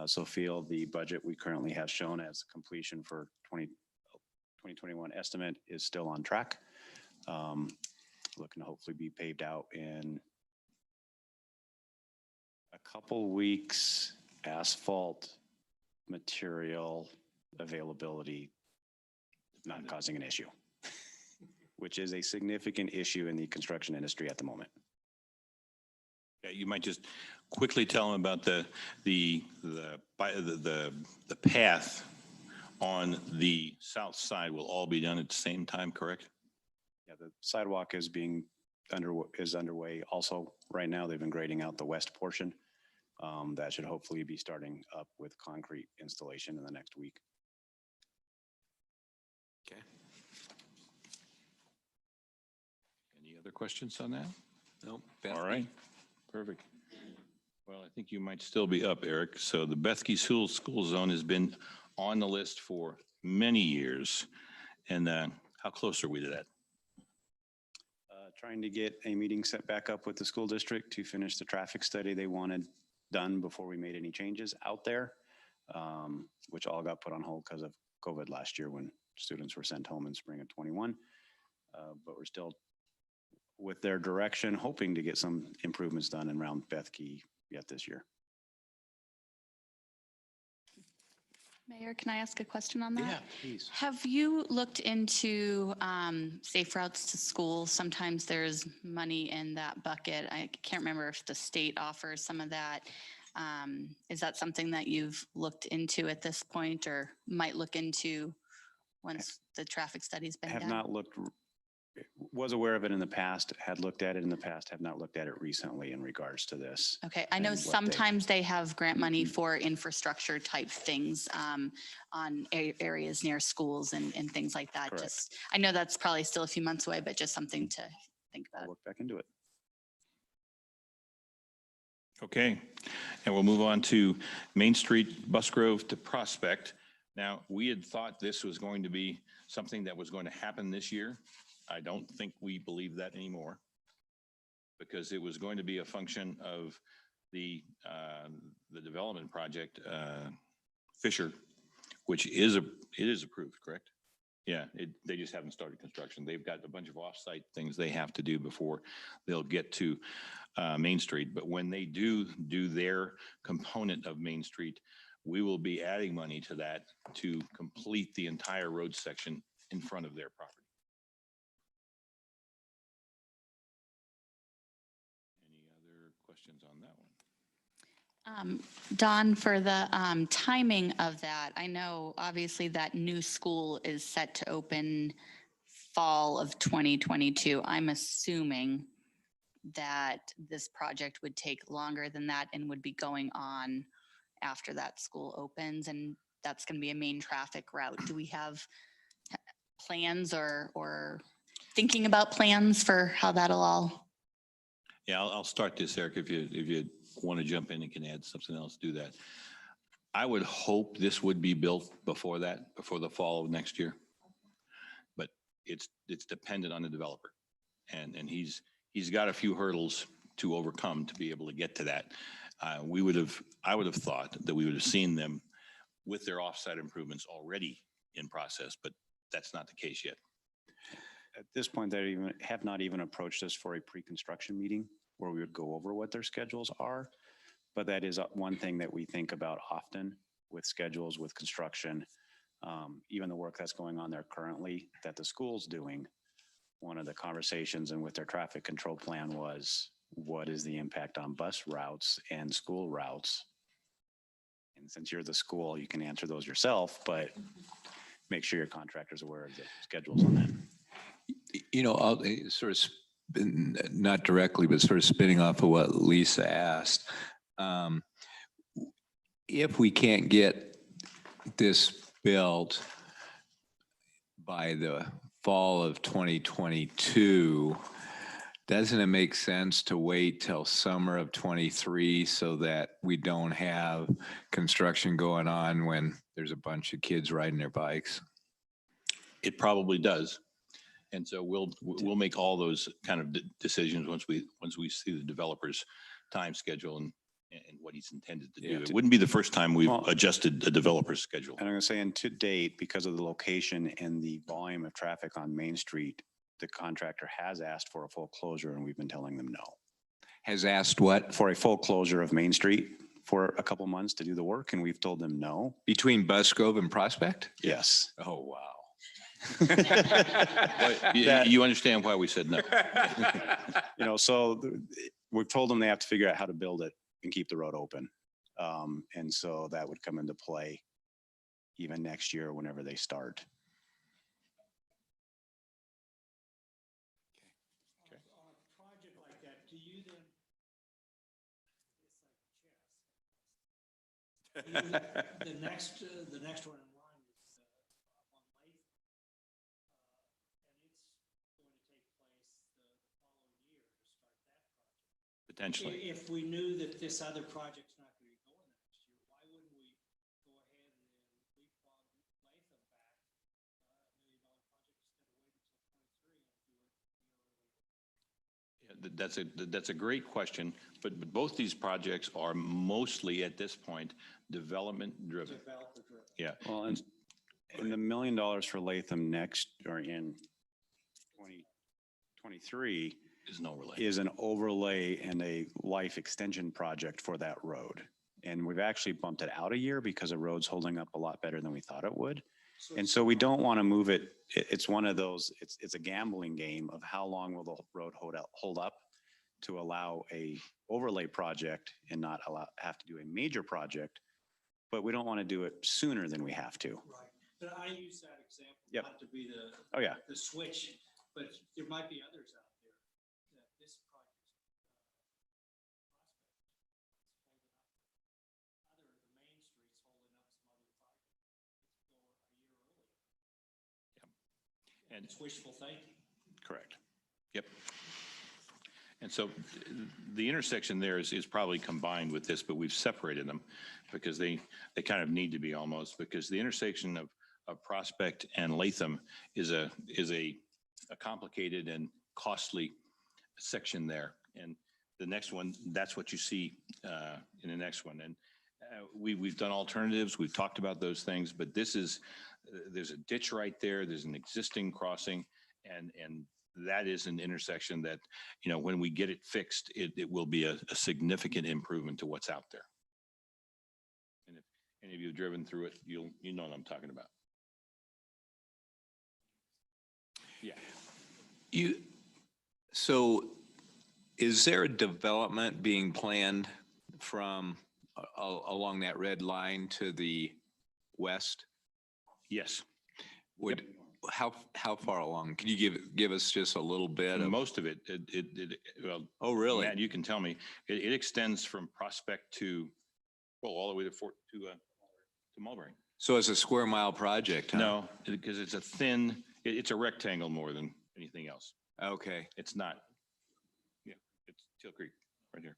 So feel the budget we currently have shown as completion for 2021 estimate is still on track. Looking to hopefully be paved out in a couple weeks. Asphalt material availability not causing an issue, which is a significant issue in the construction industry at the moment. Yeah, you might just quickly tell them about the path on the south side will all be done at the same time, correct? Yeah, the sidewalk is underway also right now. They've been grading out the west portion. That should hopefully be starting up with concrete installation in the next week. Okay. Any other questions on that? No. All right, perfect. Well, I think you might still be up, Eric. So the Bethke School Zone has been on the list for many years. And how close are we to that? Trying to get a meeting set back up with the school district to finish the traffic study they wanted done before we made any changes out there, which all got put on hold because of COVID last year when students were sent home in spring of 21. But we're still, with their direction, hoping to get some improvements done around Bethke yet this year. Mayor, can I ask a question on that? Yeah, please. Have you looked into safe routes to schools? Sometimes there's money in that bucket. I can't remember if the state offers some of that. Is that something that you've looked into at this point or might look into once the traffic study's been Have done? not looked, was aware of it in the past, had looked at it in the past, have not looked at it recently in regards to this. Okay, I know and what they- sometimes they have grant money for infrastructure type things on areas near schools and things like that. Correct. Just, I know that's probably still a few months away, but just something to think I'll about. look back into it. Okay, and we'll move on to Main Street, Busgrove to Prospect. Now, we had thought this was going to be something that was going to happen this year. I don't think we believe that anymore because it was going to be a function of the development project, Fisher, which is, it is approved, correct? Yeah, they just haven't started construction. They've got a bunch of off-site things they have to do before they'll get to Main Street. But when they do their component of Main Street, we will be adding money to that to complete the entire road section in front of their property. Any other questions on that one? Don, for the timing of that, I know obviously that new school is set to open fall of 2022. I'm assuming that this project would take longer than that and would be going on after that school opens, and that's going to be a main traffic route. Do we have plans or thinking about plans for how that'll all? Yeah, I'll start this, Eric. If you want to jump in and can add something else, do that. I would hope this would be built before that, before the fall of next year. But it's dependent on the developer. And he's got a few hurdles to overcome to be able to get to that. I would have thought that we would have seen them with their offsite improvements already in process, but that's not the case yet. At this point, they have not even approached us for a pre-construction meeting where we would go over what their schedules are. But that is one thing that we think about often with schedules, with construction, even the work that's going on there currently that the school's doing. One of the conversations and with their traffic control plan was, what is the impact on bus routes and school routes? And since you're the school, you can answer those yourself, but make sure your contractor's aware of the schedules on that. You know, I'll sort of not directly, but sort of spinning off of what Lisa asked. If we can't get this built by the fall of 2022, doesn't it make sense to wait till summer of 23 so that we don't have construction going on when there's a bunch of kids riding their bikes? It probably does. And so we'll make all those kind of decisions once we see the developer's time schedule and what he's intended to do. It wouldn't be the first time we've adjusted a developer's schedule. And I'm going to say, and to date, because of the location and the volume of traffic on Main Street, the contractor has asked for a full closure and we've been telling them no. Has asked what? For a full closure of Main Street for a couple months to do the work, and we've told them no. Between Busgrove and Prospect? Yes. Oh, wow. You understand why we said no. You know, so we've told them they have to figure out how to build it and keep the road open. And so that would come into play even next year whenever they start. On a project like that, do you then? The next one in line is on Latham. And it's going to take place the following year to start that project. Potentially. If we knew that this other project's not going to be going next year, why wouldn't we go ahead and leapfrog Latham back $1 million project instead of waiting until 23 and do it? That's a great question, but both these projects are mostly at this point development driven. Developer driven. Yeah. Well, and the $1 million for Latham next or in 2023 Is no relay. is an overlay and a life extension project for that road. And we've actually bumped it out a year because the road's holding up a lot better than we thought it would. And so we don't want to move it. It's one of those, it's a gambling game of how long will the road hold up to allow a overlay project and not have to do a major project. But we don't want to do it sooner than we have to. Right. But I use that example Yep. not to be Oh, yeah. the switch, but there might be others out there that this project. Other the main streets holding up some other projects. Let's go a year earlier. And It's wishful thinking. correct. Yep. And so the intersection there is probably combined with this, but we've separated them because they kind of need to be almost, because the intersection of Prospect and Latham is a complicated and costly section there. And the next one, that's what you see in the next one. And we've done alternatives. We've talked about those things, but this is, there's a ditch right there. There's an existing crossing, and that is an intersection that, you know, when we get it fixed, it will be a significant improvement to what's out there. And if any of you have driven through it, you know what I'm talking about. Yeah. So is there a development being planned from along that red line to the west? Yes. Would, how far along? Can you give us just a little bit of? Most of it, well. Oh, really? Matt, you can tell me. It extends from Prospect to, well, all the way to Mulberry. So it's a square mile project, huh? No, because it's a thin, it's a rectangle more than anything else. Okay. It's not. Yeah, it's Teal Creek right here.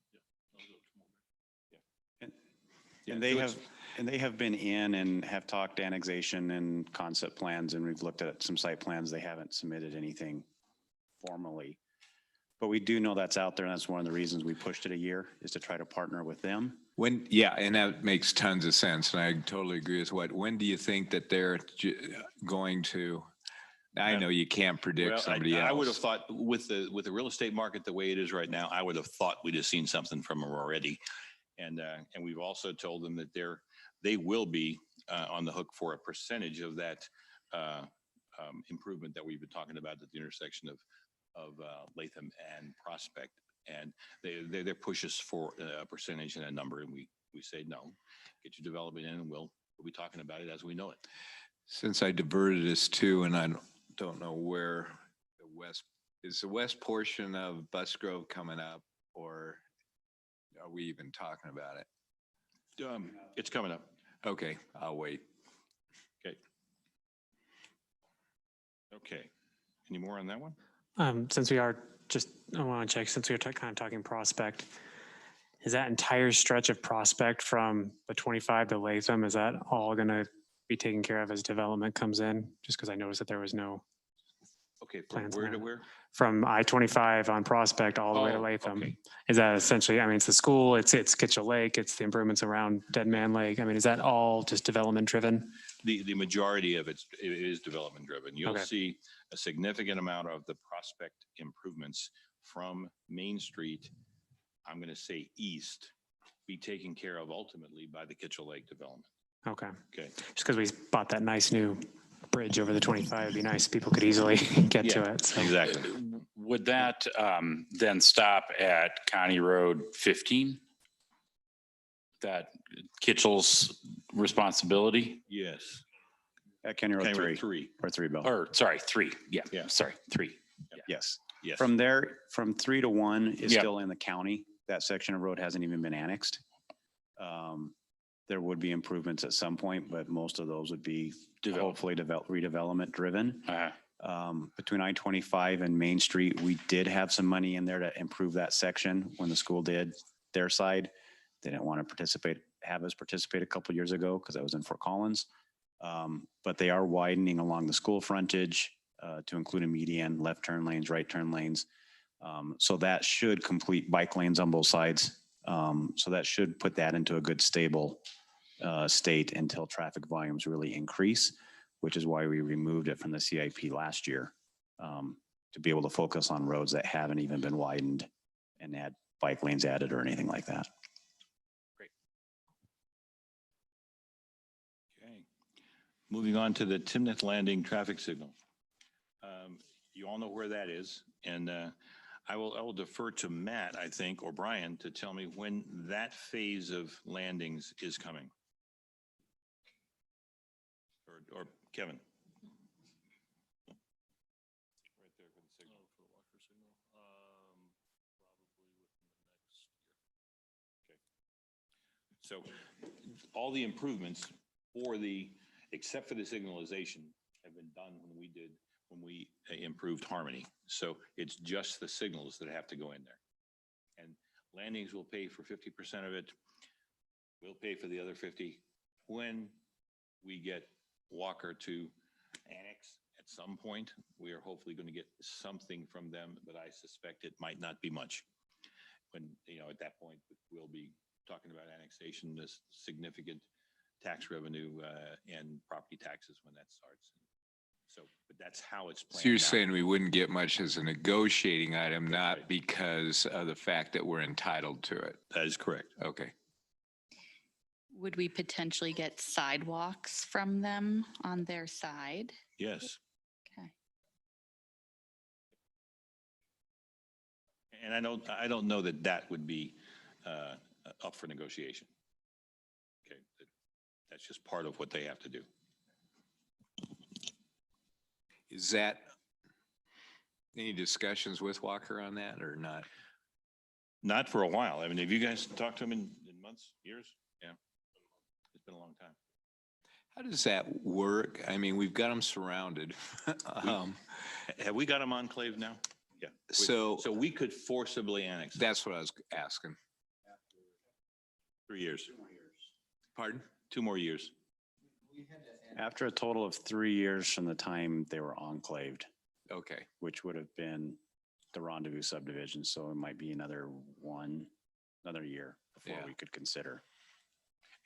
And they have been in and have talked annexation and concept plans, and we've looked at some site plans. They haven't submitted anything formally. But we do know that's out there, and that's one of the reasons we pushed it a year, is to try to partner with them. Yeah, and that makes tons of sense, and I totally agree with when do you think that they're going to, I know you can't predict somebody else. I would have thought with the real estate market the way it is right now, I would have thought we'd have seen something from them already. And we've also told them that they will be on the hook for a percentage of that improvement that we've been talking about at the intersection of Latham and Prospect. And they push us for a percentage and a number, and we say no, get your development in, and we'll be talking about it as we know it. Since I diverted us too, and I don't know where the west portion of Busgrove coming up, or are we even talking about it? It's coming up. Okay, I'll wait. Okay. Okay. Any more on that one? Since we are I want to check, since we are kind of talking Prospect, is that entire stretch of Prospect from the 25 to Latham, is that all going to be taken care of as development comes in? Just because I noticed that there was no Okay, from plans where on to that. where? From I-25 on Prospect all the way to Oh, Latham. okay. Is that essentially, I mean, it's the school, it's Kitchell Lake, it's the improvements around Dead Man Lake. I mean, is that all just development driven? The majority of it is development driven. You'll Okay. see a significant amount of the Prospect improvements from Main Street, I'm going to say east, be taken care of ultimately by the Kitchell Lake development. Okay. Okay. Just because we bought that nice new bridge over the 25, it'd be nice. People could easily get to Yeah, it. So. exactly. Would that then stop at County Road 15? That Kitchell's responsibility? Yes. At County Road County 3. Road 3. Or 3, Bill. Or sorry, 3. Yeah, Yeah. sorry, 3. Yes. Yes. From there, from 3 to 1 is Yep. still in the county. That section of road hasn't even been annexed. There would be improvements at some point, but most of those would be hopefully redevelopment driven. Between I-25 and Main Street, we did have some money in there to improve that section when the school did their side. They didn't want to have us participate a couple years ago because I was in Fort Collins. But they are widening along the school frontage to include a median, left turn lanes, right turn lanes. So that should complete bike lanes on both sides. So that should put that into a good stable state until traffic volumes really increase, which is why we removed it from the CIP last year to be able to focus on roads that haven't even been widened and add bike lanes added or anything like that. Great. Moving on to the Timnath Landing traffic signal. You all know where that is, and I will defer to Matt, I think, or Brian, to tell me when that phase of landings is coming. Or Kevin. Right there for the signal. For the Walker signal, probably within the next year. Okay. So all the improvements for except for the signalization have been done when we improved Harmony. So it's just the signals that have to go in there. And landings will pay for 50% of it. We'll pay for the other 50 when we get Walker to annex at some point. We are hopefully going to get something from them, but I suspect it might not be much. When, at that point, we'll be talking about annexation, this significant tax revenue and property taxes when that starts. So, but that's how it's planned. So you're out. saying we wouldn't get much as a negotiating item, not because of the fact that we're entitled to it. That is correct. Okay. Would we potentially get sidewalks from them on their side? Yes. Okay. And I don't know that would be up for negotiation. Okay. That's just part of what they have to do. Is that any discussions with Walker on that or not? Not for a while. I mean, have you guys talked to him in months, years? Yeah. It's been a long time. How does that work? I mean, we've got them surrounded. Have we got them enclave now? Yeah. So we could forcibly annex them. that's what I was asking. 3 years. Pardon? 2 more years. After a total of 3 years from the time they were enclaved, Okay. which would have been the Rendezvous subdivision. So it might be another year before Yeah. we could consider.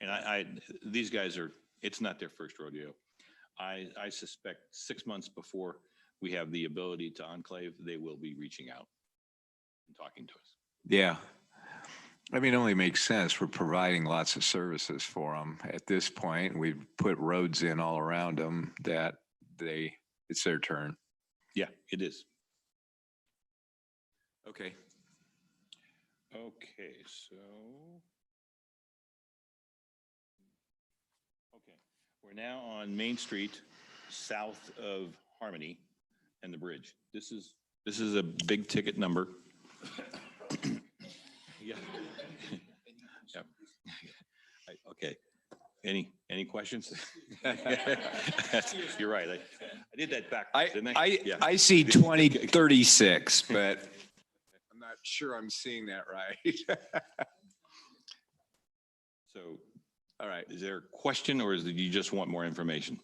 And these guys it's not their first rodeo. I suspect 6 months before we have the ability to enclave, they will be reaching out and talking to us. Yeah. I mean, it only makes sense. We're providing lots of services for them at this point. We've put roads in all around them that it's their turn. Yeah, it is. Okay. Okay, so. Okay, we're now on Main Street, south of Harmony and the bridge. This is a big ticket number. Yeah. Yep. Okay. Any questions? You're right. I did that backwards, didn't I? Yeah. I see 2036, but I'm not sure I'm seeing that right. So, all right. is there a question or do you just want more information?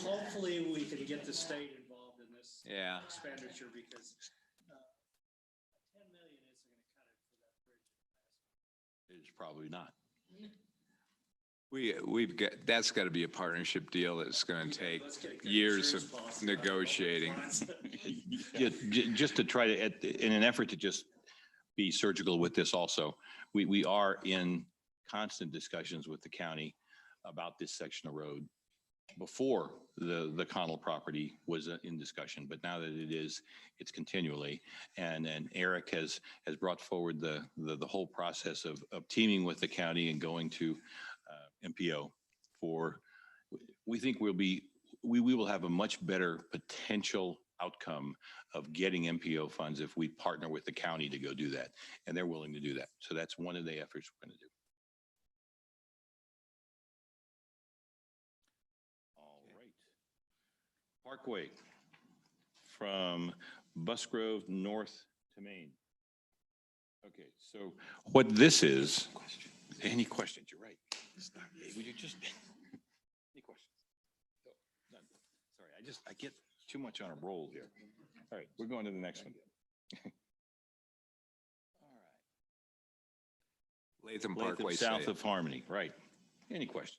Hopefully we can get the state involved in this expenditure because 10 million isn't going to cut it for that bridge. It's probably not. We've got, that's got to be a partnership deal that's going to take years of negotiating. Just to try to, in an effort to just be surgical with this also, we are in constant discussions with the county about this section of road. Before the Connell property was in discussion, but now that it's continually. And Eric has brought forward the whole process of teaming with the county and going to MPO we think we will have a much better potential outcome of getting MPO funds if we partner with the county to go do that. And they're willing to do that. So that's one of the efforts we're going to do. All right. Parkway from Busgrove north to Maine. Okay, so what this is, any questions? You're right. Would you just, any questions? No, none. Sorry, I get too much on a roll here. All right, we're going to the next one. All right. Latham Parkway. South of Harmony, right. Any questions?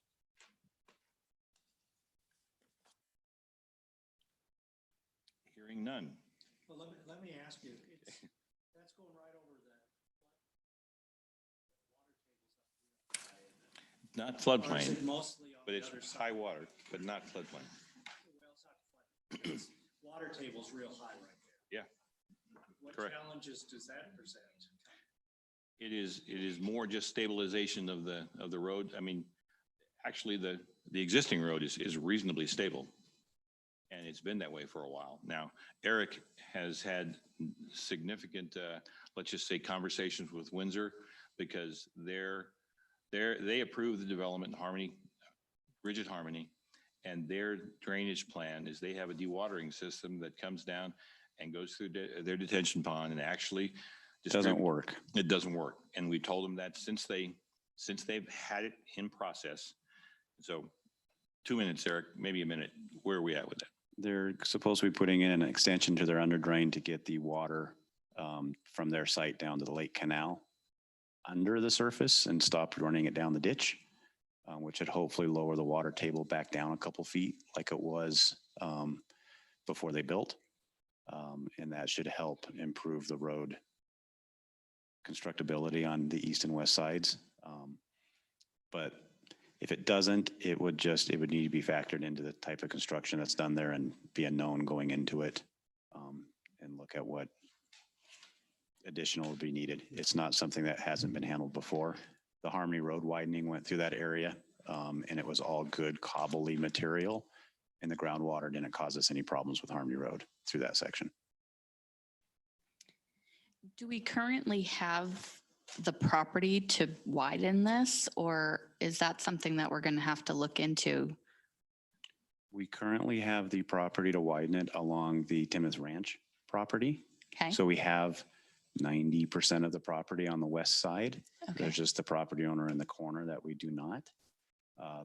Hearing none. Well, let me ask you, that's going right over the water tables Not Or is floodplain, it mostly on but the it's other side? high water, but not floodplain. Well, it's not flood. It's- Water table's real high right there. Yeah. What Correct. challenges does that present? It is more just stabilization of the road. I mean, actually, the existing road is reasonably stable. And it's been that way for a while. Now, Eric has had significant, let's just say, conversations with Windsor because they approve the development in Harmony, Rigid Harmony, and their drainage plan is they have a dewatering system that comes down and goes through their detention pond and actually Doesn't work. It doesn't work. And we told them that since they've had it in process. So 2 minutes, Eric, maybe a minute. Where are we at with that? They're supposed to be putting in an extension to their under drain to get the water from their site down to the Lake Canal under the surface and stop running it down the ditch, which would hopefully lower the water table back down a couple feet like it was before they built. And that should help improve the road constructability on the east and west sides. But if it doesn't, it would need to be factored into the type of construction that's done there and be a known going into it, and look at what additional would be needed. It's not something that hasn't been handled before. The Harmony Road widening went through that area, and it was all good cobbly material, and the groundwater didn't cause us any problems with Harmony Road through that section. Do we currently have the property to widen this, or is that something that we're going to have to look into? We currently have the property to widen it along the Timnath Ranch property. Okay. So we have 90% of the property on the west side. Okay. There's just the property owner in the corner that we do not.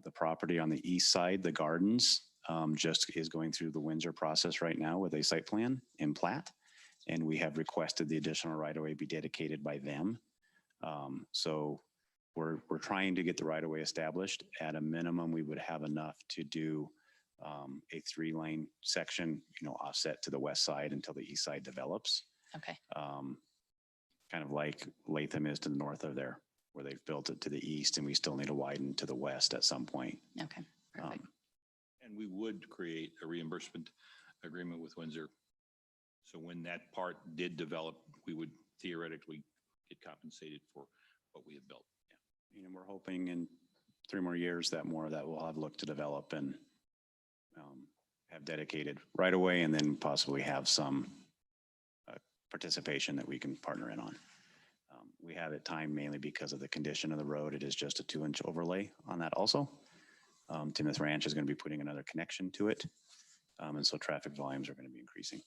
The property on the east side, the gardens, just is going through the Windsor process right now with a site plan and plat. And we have requested the additional right-of-way be dedicated by them. So we're trying to get the right-of-way established. At a minimum, we would have enough to do a 3-lane section, offset to the west side until the east side develops. Okay. Kind of like Latham is to the north of there, where they've built it to the east and we still need to widen to the west at some point. Okay. Perfect. And we would create a reimbursement agreement with Windsor. So when that part did develop, we would theoretically get compensated for what we have built. Yeah. And we're hoping in 3 more years that more of that will have looked to develop and have dedicated right away, and then possibly have some participation that we can partner in on. We have it timed mainly because of the condition of the road. It is just a 2-inch overlay on that also. Timnath Ranch is going to be putting another connection to it. And so traffic volumes are going to be increasing.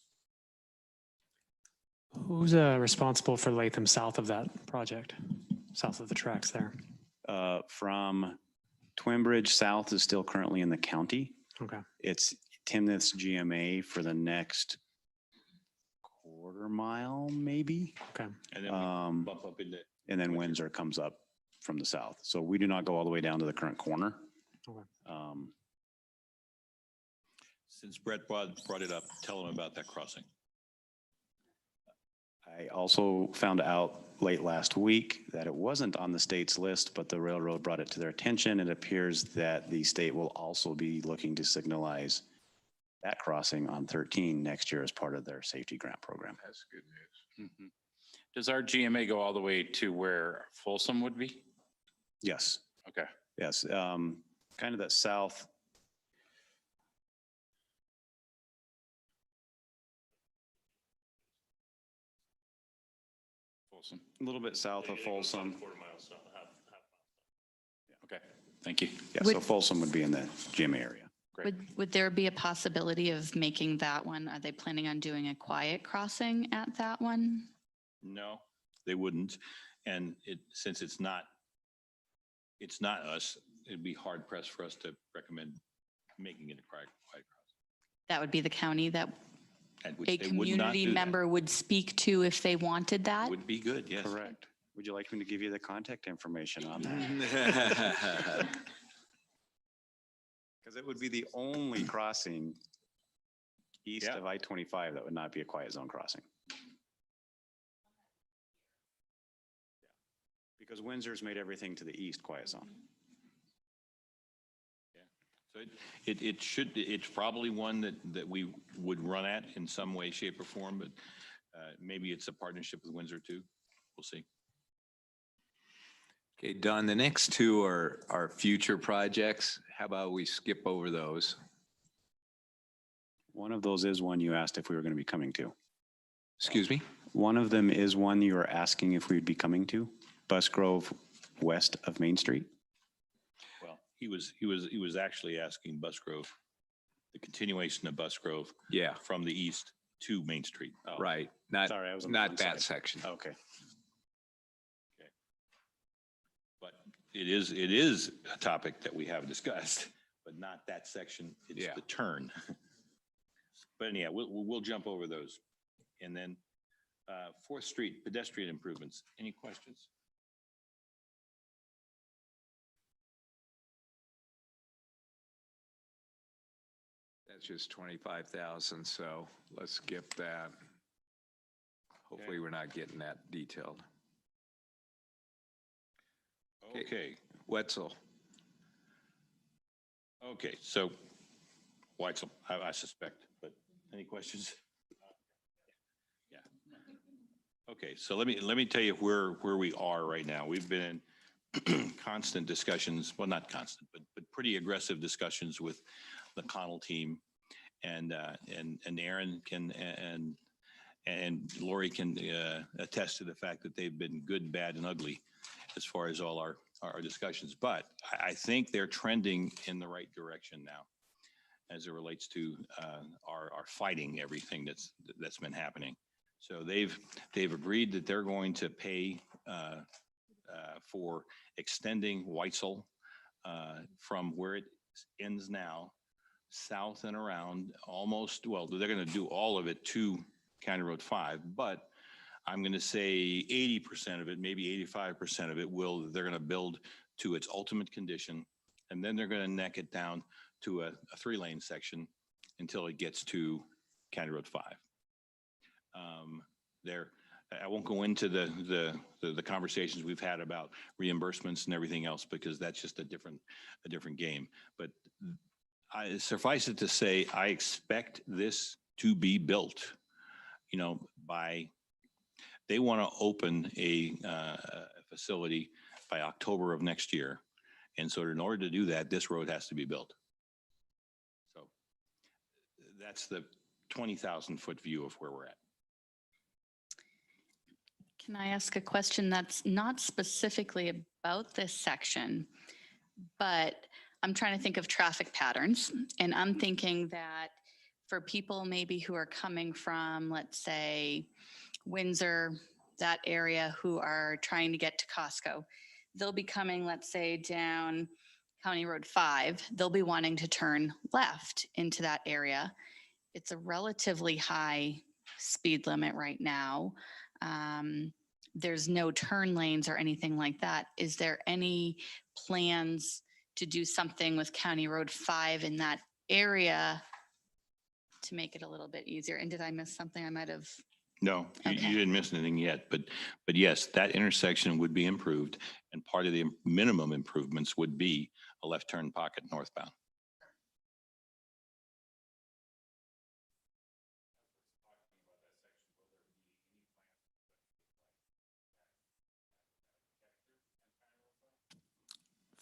Who's responsible for Latham south of that project, south of the tracks there? From Twin Bridge south is still currently in the county. Okay. It's Timnath's GMA for the next quarter mile, maybe. Okay. And then we bump up into. And then Windsor comes up from the south. So we do not go all the way down to the current corner. Okay. Since Brett brought it up, tell him about that crossing. I also found out late last week that it wasn't on the state's list, but the railroad brought it to their attention. It appears that the state will also be looking to signalize that crossing on 13 next year as part of their safety grant program. That's good news. Mhm. Does our GMA go all the way to where Folsom would be? Yes, Okay. yes. Kind of that south. Folsom. A little bit south of Folsom. Okay. Thank you. Yeah, so Folsom would be in the GMA area. Great. Would there be a possibility of making that one? Are they planning on doing a quiet crossing at that one? No, they wouldn't. And since it's not us, it'd be hard pressed for us to recommend making it a quiet crossing. That would be the county that And which a they would not community do that. member would speak to if they wanted that? Would be good, yes. Correct. Would you like me to give you the contact information on that? Because it would be the only crossing east Yeah. of I-25 that would not be a quiet zone crossing. Because Windsor's made everything to the east quiet zone. So it's probably one that we would run at in some way, shape or form, but maybe it's a partnership with Windsor too. We'll see. Okay, Don, the next two are future projects. How about we skip over those? One of those is one you asked if we were going to be coming to. Excuse me? One of them is one you were asking if we would be coming to, Busgrove west of Main Street. Well, he was actually asking Busgrove, the continuation of Busgrove Yeah, from the east to Main Street. Oh, right. Not, Sorry, I was on the not wrong that side. section. Okay. But it is a topic that we have discussed, but not that section. It's Yeah. the turn. But anyhow, we'll jump over those. And then 4th Street pedestrian improvements. Any questions? That's just 25,000, so let's skip that. Hopefully, we're not getting that detailed. Okay. Wetzel. Okay, so Weitzel, I suspect, but any questions? Yeah. Okay, so let me tell you where we are right now. We've been in constant discussions, well, not constant, but pretty aggressive discussions with the Connell team, and Aaron can and Lori can attest to the fact that they've been good, bad, and ugly as far as all our discussions. But I think they're trending in the right direction now as it relates to our fighting everything that's been happening. So they've agreed that they're going to pay for extending Weitzel from where it ends now, south and around almost, well, they're going to do all of it to County Road 5, but I'm going to say 80% of it, maybe 85% of it they're going to build to its ultimate condition, and then they're going to neck it down to a 3-lane section until it gets to County Road 5. I won't go into the conversations we've had about reimbursements and everything else, because that's just a different game. But suffice it to say, I expect this to be built, they want to open a facility by October of next year. And so in order to do that, this road has to be built. So that's the 20,000-foot view of where we're at. Can I ask a question that's not specifically about this section, but I'm trying to think of traffic patterns, and I'm thinking that for people maybe who are coming from, let's say, Windsor, that area, who are trying to get to Costco, they'll be coming, let's say, down County Road 5. They'll be wanting to turn left into that area. It's a relatively high speed limit right now. There's no turn lanes or anything like that. Is there any plans to do something with County Road 5 in that area to make it a little bit easier? And did I miss something? I might have. No, Okay. you didn't miss anything yet, but yes, that intersection would be improved, and part of the minimum improvements would be a left turn pocket northbound.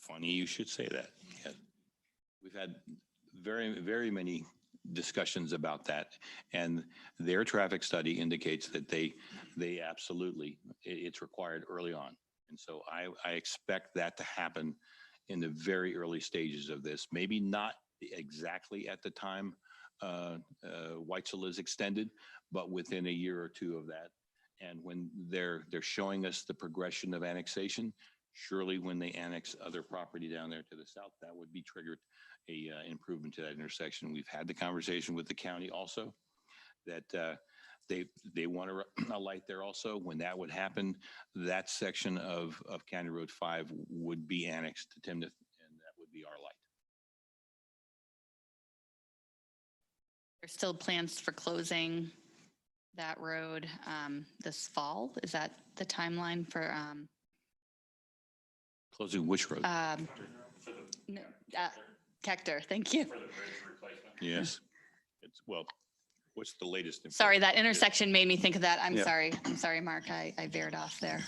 Funny you should say that. Yeah. We've had very, very many discussions about that, and their traffic study indicates that they absolutely, it's required early on. And so I expect that to happen in the very early stages of this, maybe not exactly at the time Weitzel is extended, but within a year or two of that. And when they're showing us the progression of annexation, surely when they annex other property down there to the south, that would be triggered a improvement to that intersection. We've had the conversation with the county also that they want a light there also. When that would happen, that section of County Road 5 would be annexed to Timnath, and that would be our light. There's still plans for closing that road this fall. Is that the timeline for? Closing which road? No, Hector, thank you. Yes. It's, well, what's the latest? Sorry, that intersection made me think of that. I'm Yeah. sorry. I'm sorry, Mark. I veered off there.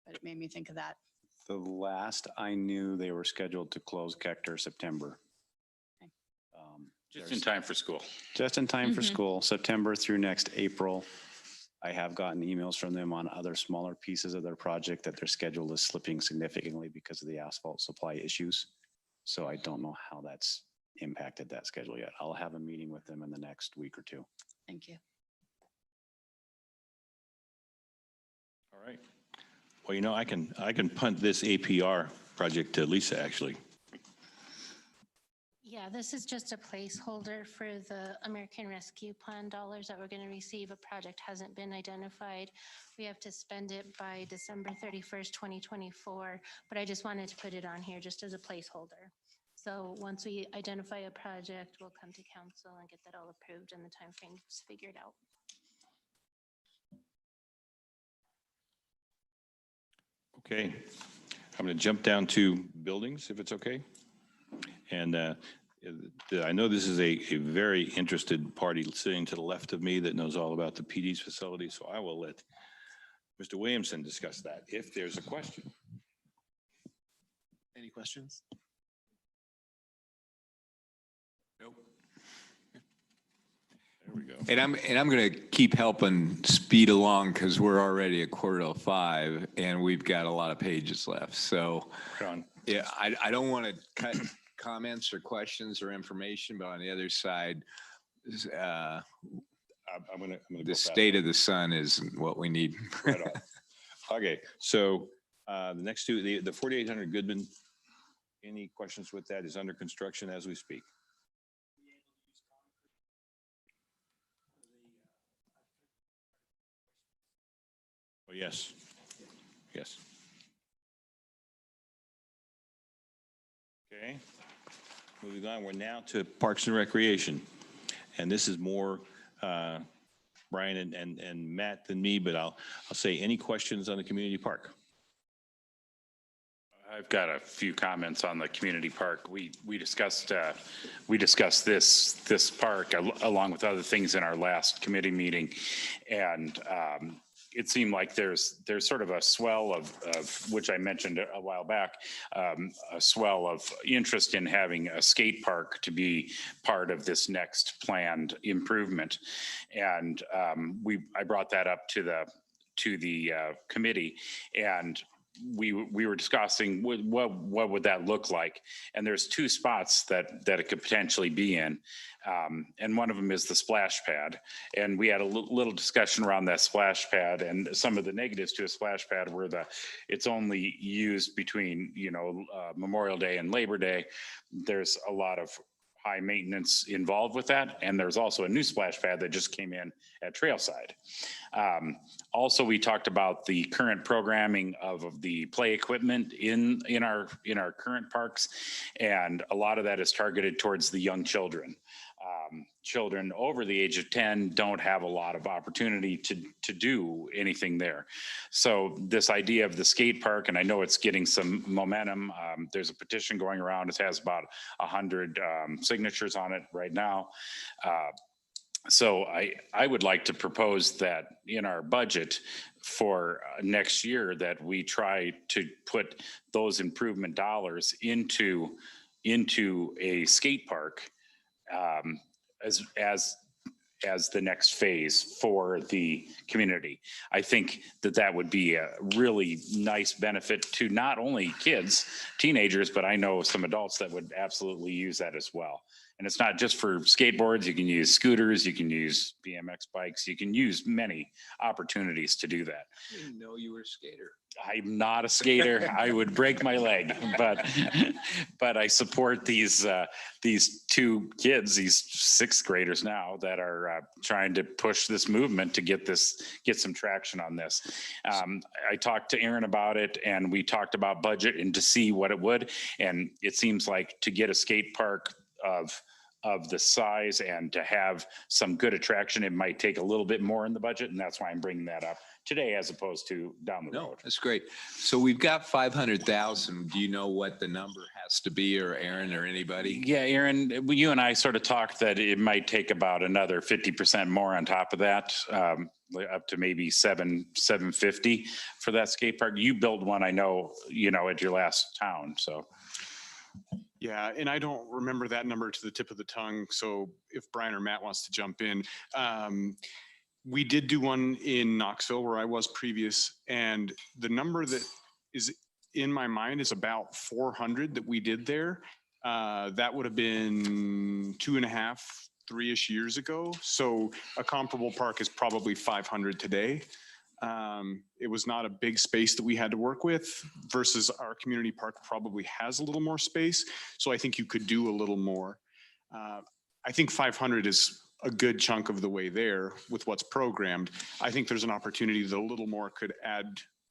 But it made me think of that. The last I knew, they were scheduled to close Hector September. Okay. Just in time for school. Just in time for Mhm. school, September through next April. I have gotten emails from them on other smaller pieces of their project that their schedule is slipping significantly because of the asphalt supply issues. So I don't know how that's impacted that schedule yet. I'll have a meeting with them in the next week or two. Thank you. All right. Well, you know, I can punt this APR project to Lisa, actually. Yeah, this is just a placeholder for the American Rescue Plan dollars that we're going to receive. A project hasn't been identified. We have to spend it by December 31st, 2024, but I just wanted to put it on here just as a placeholder. So once we identify a project, we'll come to council and get that all approved and the timeframes figured out. Okay. I'm going to jump down to buildings, if it's okay. And I know this is a very interested party sitting to the left of me that knows all about the PD's facility, so I will let Mr. Williamson discuss that if there's a question. Any questions? Nope. There we go. And I'm going to keep helping speed along because we're already at 4:05 and we've got a lot of pages left. So yeah, I don't want to cut comments or questions or information, but on the other side, I'm gonna the go state of the sun is what we need. right on. Okay, so the next two, the 4800 Goodman, any questions with that is under construction as we speak. Oh, yes, yes. Okay, moving on, we're now to Parks and Recreation. And this is more Brian and Matt than me, but I'll say any questions on the community park? I've got a few comments on the community park. We discussed this park along with other things in our last committee meeting, and it seemed like there's sort of a swell of which I mentioned a while back, a swell of interest in having a skate park to be part of this next planned improvement, and I brought that up to the committee, and we were discussing what would that look like, and there's two spots that it could potentially be in, and one of them is the splash pad, and we had a little discussion around that splash pad, and some of the negatives to a splash pad were that it's only used between Memorial Day and Labor Day. There's a lot of high maintenance involved with that, and there's also a new splash pad that just came in at Trailside. Also, we talked about the current programming of the play equipment in our current parks, and a lot of that is targeted towards the young children. Children over the age of 10 don't have a lot of opportunity to do anything there. So this idea of the skate park, and I know it's getting some momentum. There's a petition going around. It has about 100 signatures on it right now. So I would like to propose that in our budget for next year that we try to put those improvement dollars into a skate park as the next phase for the community. I think that would be a really nice benefit to not only kids, teenagers, but I know some adults that would absolutely use that as well. And it's not just for skateboards. You can use scooters, you can use BMX bikes, you can use many opportunities to do that. I didn't know you were a skater. I'm not a skater. I would break my leg, but I support these two kids, these sixth graders now that are trying to push this movement to get some traction on this. I talked to Aaron about it, and we talked about budget and to see what it would. And it seems like to get a skate park of of the size and to have some good attraction, it might take a little bit more in the budget. And that's why I'm bringing that up today as opposed to down the No, road. that's great. So we've got 500,000. Do you know what the number has to be, or Aaron or anybody? Yeah, Aaron, you and I sort of talked that it might take about another 50% more on top of that, up to maybe 750 for that skate park. You built one, I know, at your last town, so. Yeah, and I don't remember that number to the tip of the tongue. So if Brian or Matt wants to jump in, we did do one in Knoxville where I was previous, and the number that is in my mind is about 400 that we did there. That would have been 2.5, 3-ish years ago. So a comparable park is probably 500 today. It was not a big space that we had to work with versus our community park probably has a little more space. So I think you could do a little more. I think 500 is a good chunk of the way there with what's programmed. I think there's an opportunity that a little more could add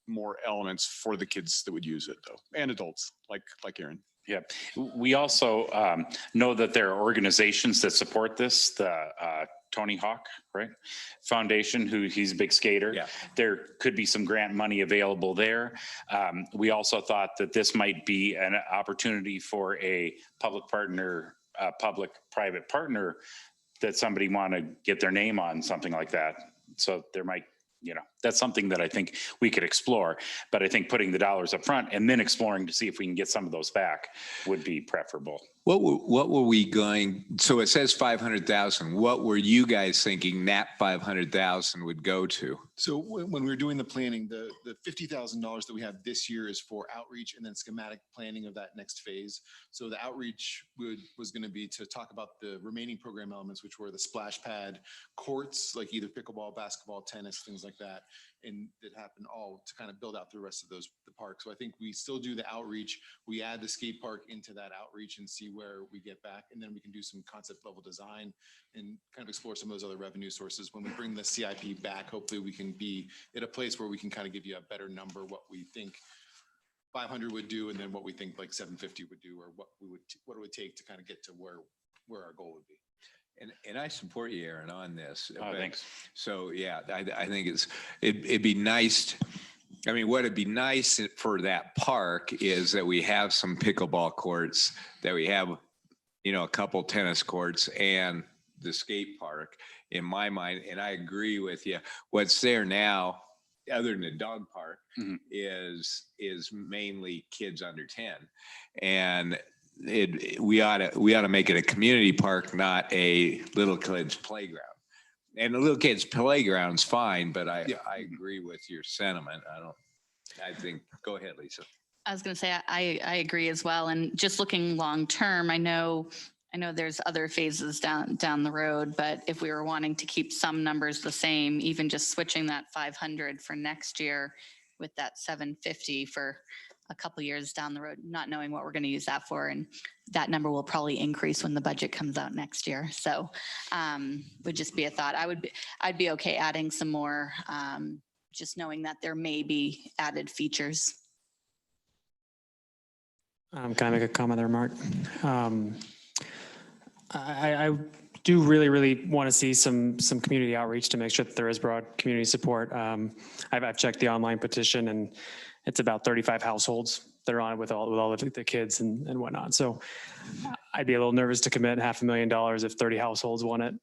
more elements for the kids that would use it though, and adults like Aaron. Yeah, we also know that there are organizations that support this, the Tony Hawk, right? Foundation, he's a big skater. Yeah. There could be some grant money available there. We also thought that this might be an opportunity for a public-private partner that somebody want to get their name on, something like that. So there might, that's something that I think we could explore. But I think putting the dollars up front and then exploring to see if we can get some of those back would be preferable. What were we going, so it says 500,000. What were you guys thinking that 500,000 would go to? So when we were doing the planning, the $50,000 that we have this year is for outreach and then schematic planning of that next phase. So the outreach was going to be to talk about the remaining program elements, which were the splash pad courts, like either pickleball, basketball, tennis, things like that. And it happened all to kind of build out the rest of the park. So I think we still do the outreach. We add the skate park into that outreach and see where we get back. And then we can do some concept level design and kind of explore some of those other revenue sources. When we bring the CIP back, hopefully we can be at a place where we can kind of give you a better number, what we think 500 would do, and then what we think like 750 would do, or what it would take to kind of get to where our goal would be. And I support you, Aaron, on this. Oh, thanks. So yeah, I think it'd be nice. I mean, what'd be nice for that park is that we have some pickleball courts, that we have, a couple tennis courts and the skate park in my mind. And I agree with you. What's there now, other than the dog park, is mainly kids under 10. And we ought to make it a community park, not a little kids playground. And the little kids playground's fine, but I agree with your sentiment. I think, go ahead, Lisa. I was going to say, I agree as well. And just looking long term, I know there's other phases down the road, but if we were wanting to keep some numbers the same, even just switching that 500 for next year with that 750 for a couple years down the road, not knowing what we're going to use that for. And that number will probably increase when the budget comes out next year. So would just be a thought. I'd be okay adding some more, just knowing that there may be added features. Can I make a comment there, Mark? I do really want to see some community outreach to make sure that there is broad community support. I've checked the online petition, and it's about 35 households that are on it with all of the kids and whatnot. So I'd be a little nervous to commit $500,000 if 30 households want it.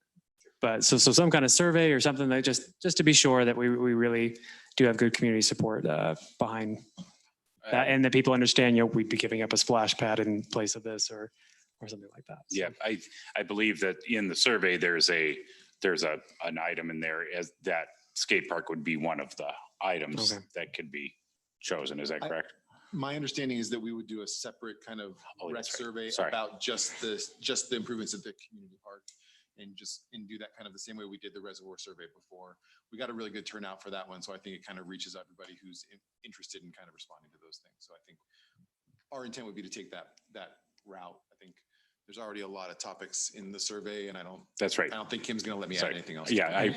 But so some kind of survey or something that just to be sure that we really do have good community support behind that, and that people understand, we'd be giving up a splash pad in place of this or something like that. So. Yeah, I believe that in the survey, there's an item in there as that skate park would be one of the items that could be chosen. Is that correct? My understanding is that we would do a separate kind of survey about just the improvements at the community park, and do that kind of the same way we did the reservoir survey before. We got a really good turnout for that one, so I think it kind of reaches everybody who's interested in kind of responding to those things. So I think our intent would be to take that route. I think there's already a lot of topics in the survey, and That's right. I don't think Kim's going to let me add anything else. Yeah, I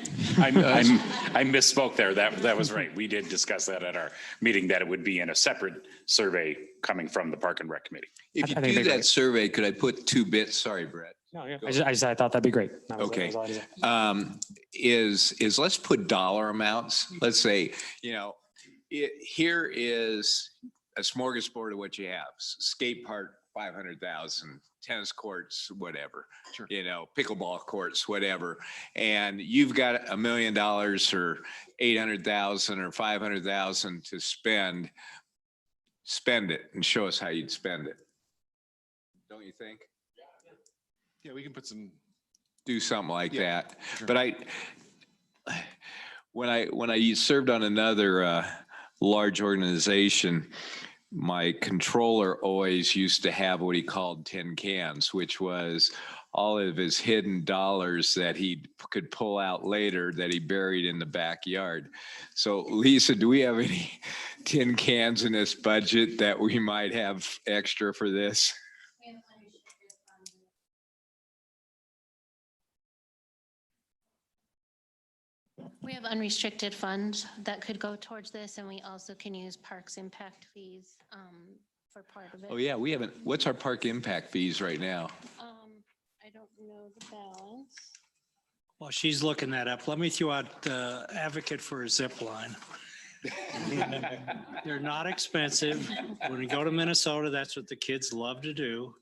misspoke there. That was right. We did discuss that at our meeting, that it would be in a separate survey coming from the Park and Rec Committee. If you do that survey, could I put 2 bits? Sorry, Brett. No, yeah. I thought that'd be great. That was Okay. all I had to say. Is let's put dollar amounts. Let's say, here is a smorgasbord of what you have. Skate park, 500,000, tennis courts, whatever, Sure. pickleball courts, whatever. And you've got $1 million or 800,000 or 500,000 to spend it and show us how you'd spend it. Don't you think? Yeah, we can put some. Do something like Yeah, that. sure. But when I served on another large organization, my controller always used to have what he called tin cans, which was all of his hidden dollars that he could pull out later that he buried in the backyard. So Lisa, do we have any tin cans in this budget that we might have extra for this? We have unrestricted funds that could go towards this, and we also can use parks impact fees for part of it. Oh yeah, what's our park impact fees right now? I don't know the balance. While she's looking that up, let me throw out advocate for a zip line. They're not expensive. When we go to Minnesota, that's what the kids love to do.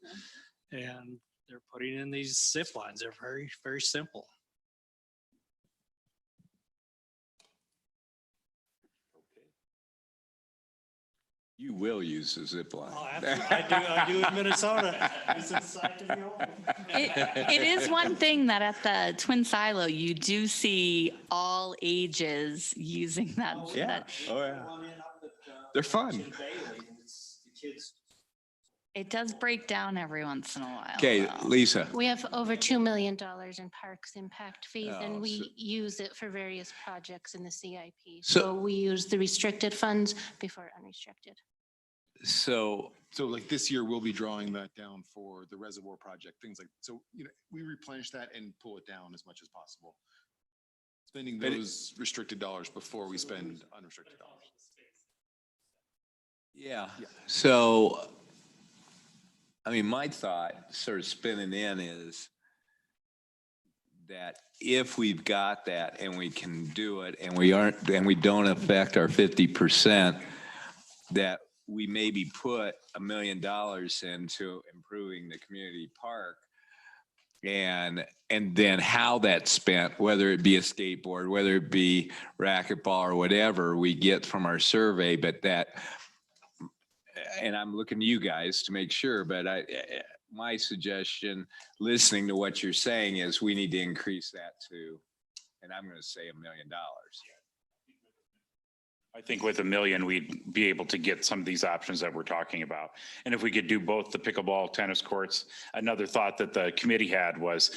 And they're putting in these zip lines. They're very, very simple. You will use the zip line. Oh, absolutely. I do in Minnesota. It's inside to be open. It is one thing that at the Twin Silo, you do see all ages using that. Yeah. that- Oh yeah. They're fun. It does break down every once in a while. Okay, though. Lisa. We have over $2 million in parks impact fees, Oh, and we so- use it for various projects in the CIP. So- So we use the restricted funds before unrestricted. So So like this year, we'll be drawing that down for the reservoir project, things like, so, we replenish that and pull it down as much as possible. Spending But it- those restricted dollars before we spend unrestricted dollars. yeah. So my thought sort of spinning in is that if we've got that and we can do it and we don't affect our 50%, that we maybe put $1 million into improving the community park, and then how that's spent, whether it be a skateboard, whether it be racquetball or whatever we get from our survey, but that, and I'm looking to you guys to make sure, but my suggestion, listening to what you're saying, is we need to increase that to, and I'm going to say $1 million. I think with $1 million, we'd be able to get some of these options that we're talking about. And if we could do both the pickleball, tennis courts, another thought that the committee had was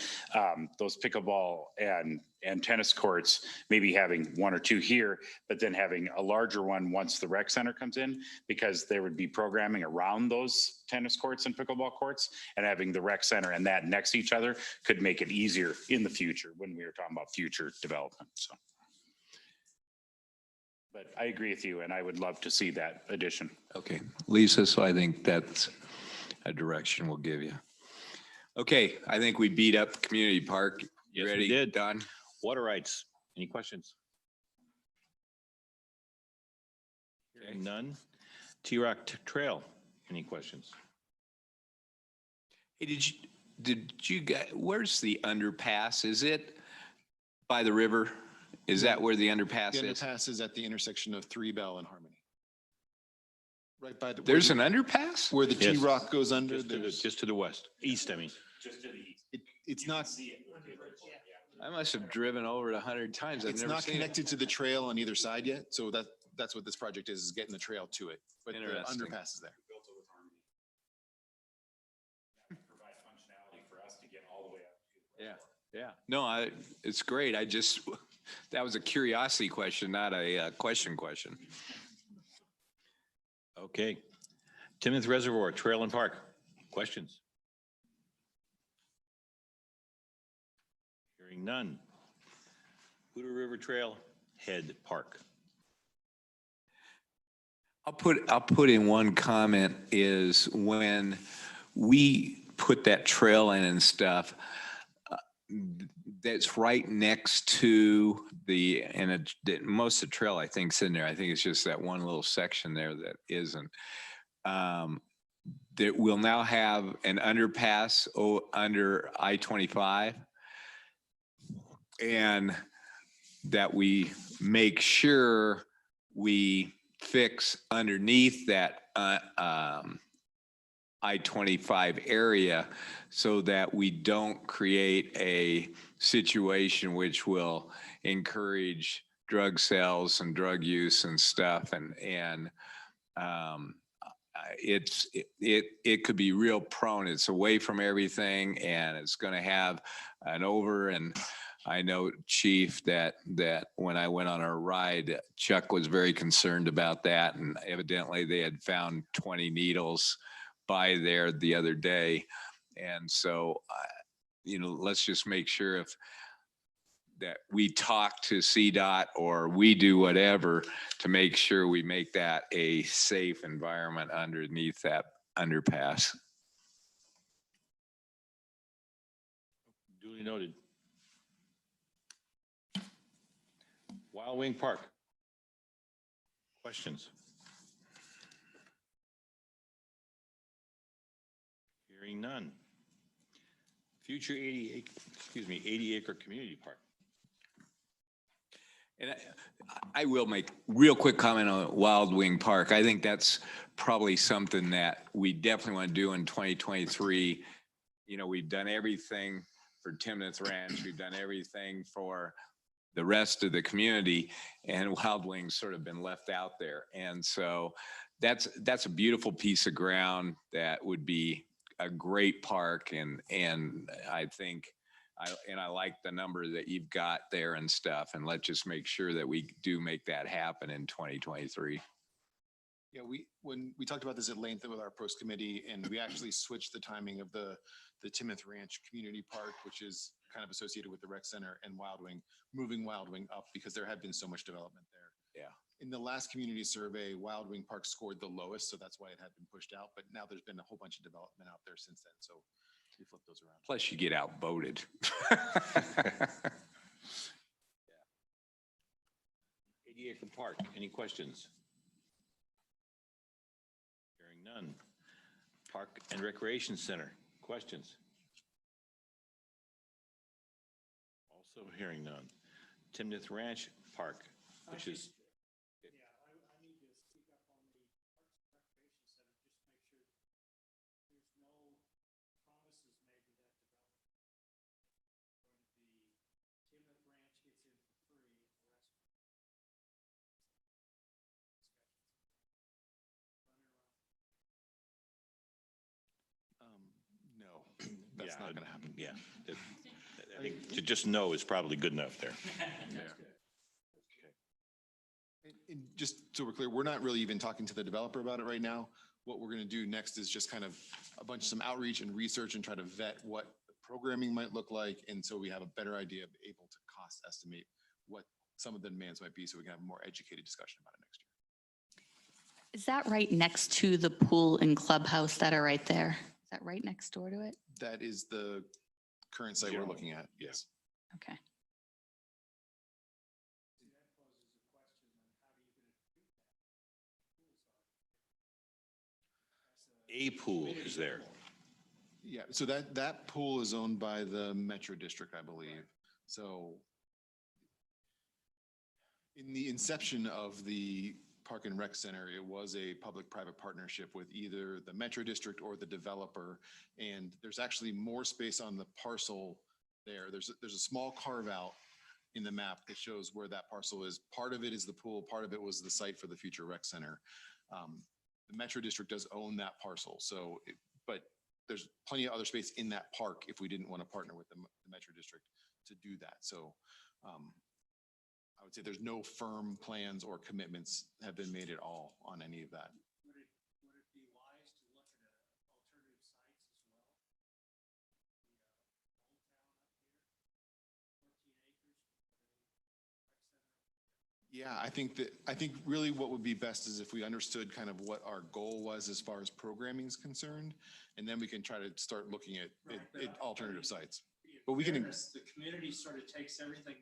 those pickleball and tennis courts, maybe having one or two here, but then having a larger one once the rec center comes in, because there would be programming around those tennis courts and pickleball courts, and having the rec center and that next to each other could make it easier in the future when we were talking about future development. So. But I agree with you, and I would love to see that addition. Okay, Lisa, so I think that's a direction we'll give you. Okay, I think we beat up community park. You Yes, we ready? did. Done? Water rights. Any questions? Hearing none. T-Rock Trail. Any questions? Hey, did you guys, where's the underpass? Is it by the river? Is that where the underpass The is? underpass is at the intersection of 3 Bell and Harmony. Right by the. There's an underpass? Where the Yes. T-Rock goes under, Just to the west, east, I mean. it's not, I must have driven over it 100 times. I've it's never not seen it. connected to the trail on either side yet. So that's what this project is getting the trail to it. But the Interesting. underpass is there. Provide functionality for us to get all the way up. Yeah, yeah. No, it's great. That was a curiosity question, not a question. Okay. Timnath Reservoir, Trail and Park. Questions? Hearing none. Hoodoo River Trail, Head Park. I'll put in one comment is when we put that trail in and stuff, that's right next to most of the trail, I think, is in there. I think it's just that one little section there that isn't. That we'll now have an underpass under I-25, and that we make sure we fix underneath that I-25 area so that we don't create a situation which will encourage drug sales and drug use and stuff. It could be real prone. It's away from everything, and it's going to have an over. And I know, Chief, that when I went on our ride, Chuck was very concerned about that, and evidently they had found 20 needles by there the other day. And so, let's just make sure that we talk to CDOT or we do whatever to make sure we make that a safe environment underneath that underpass. Duly noted. Wild Wing Park. Questions? Hearing none. Future 80 acre community park. And I will make real quick comment on Wild Wing Park. I think that's probably something that we definitely want to do in 2023. We've done everything for Timnath Ranch. We've done everything for the rest of the community, and Wild Wing's sort of been left out there. And so that's a beautiful piece of ground that would be a great park. And I think I like the number that you've got there and stuff. And let's just make sure that we do make that happen in 2023. Yeah, when we talked about this at length with our pros committee, and we actually switched the timing of the Timnath Ranch Community Park, which is kind of associated with the rec center, and Wild Wing, moving Wild Wing up because there had been so much development there. Yeah. In the last community survey, Wild Wing Park scored the lowest, so that's why it had been pushed out. But now there's been a whole bunch of development out there since then, so we flipped those around. Plus you get outvoted. 80 acre park. Any questions? Hearing none. Park and Recreation Center. Questions? Also hearing none. Timnath Ranch Park, which is. No, that's not going to happen. Yeah. I think to just know is probably good enough there. And just so we're clear, we're not really even talking to the developer about it right now. What we're going to do next is just kind of some outreach and research and try to vet what the programming might look like. And so we have a better idea of able to cost estimate what some of the demands might be, so we can have a more educated discussion about it next year. Is that right next to the pool and clubhouse that are right there? Is that right next door to it? That is the current site we're looking at. Yes. Okay. A pool is there. Yeah, so that pool is owned by the Metro District, I believe. So in the inception of the Park and Rec Center, it was a public-private partnership with either the Metro District or the developer. And there's actually more space on the parcel there. There's a small carve out in the map that shows where that parcel is. Part of it is the pool, part of it was the site for the future rec center. The Metro District does own that parcel. So, but there's plenty of other space in that park if we didn't want to partner with the Metro District to do that. So I would say there's no firm plans or commitments have been made at all on any of that. Would it be wise to look at alternative sites as well? The old town up here, 14 acres. Yeah, I think really what would be best is if we understood kind of what our goal was as far as programming is concerned, and then we can try to start looking at alternative sites. But we can. The community sort of takes everything.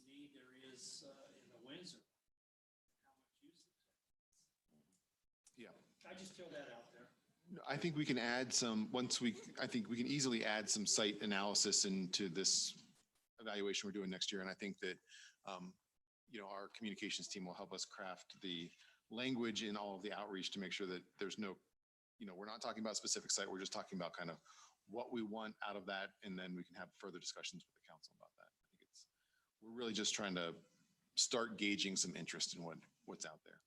Need there is in the Windsor. How much use Yeah. I just throw that out there. I think we can add some, I think we can easily add some site analysis into this evaluation we're doing next year. And I think that, our communications team will help us craft the language in all of the outreach to make sure that there's no, we're not talking about a specific site. We're just talking about kind of what we want out of that. And then we can have further discussions with the council about that. I think we're really just trying to start gauging some interest in what's out there.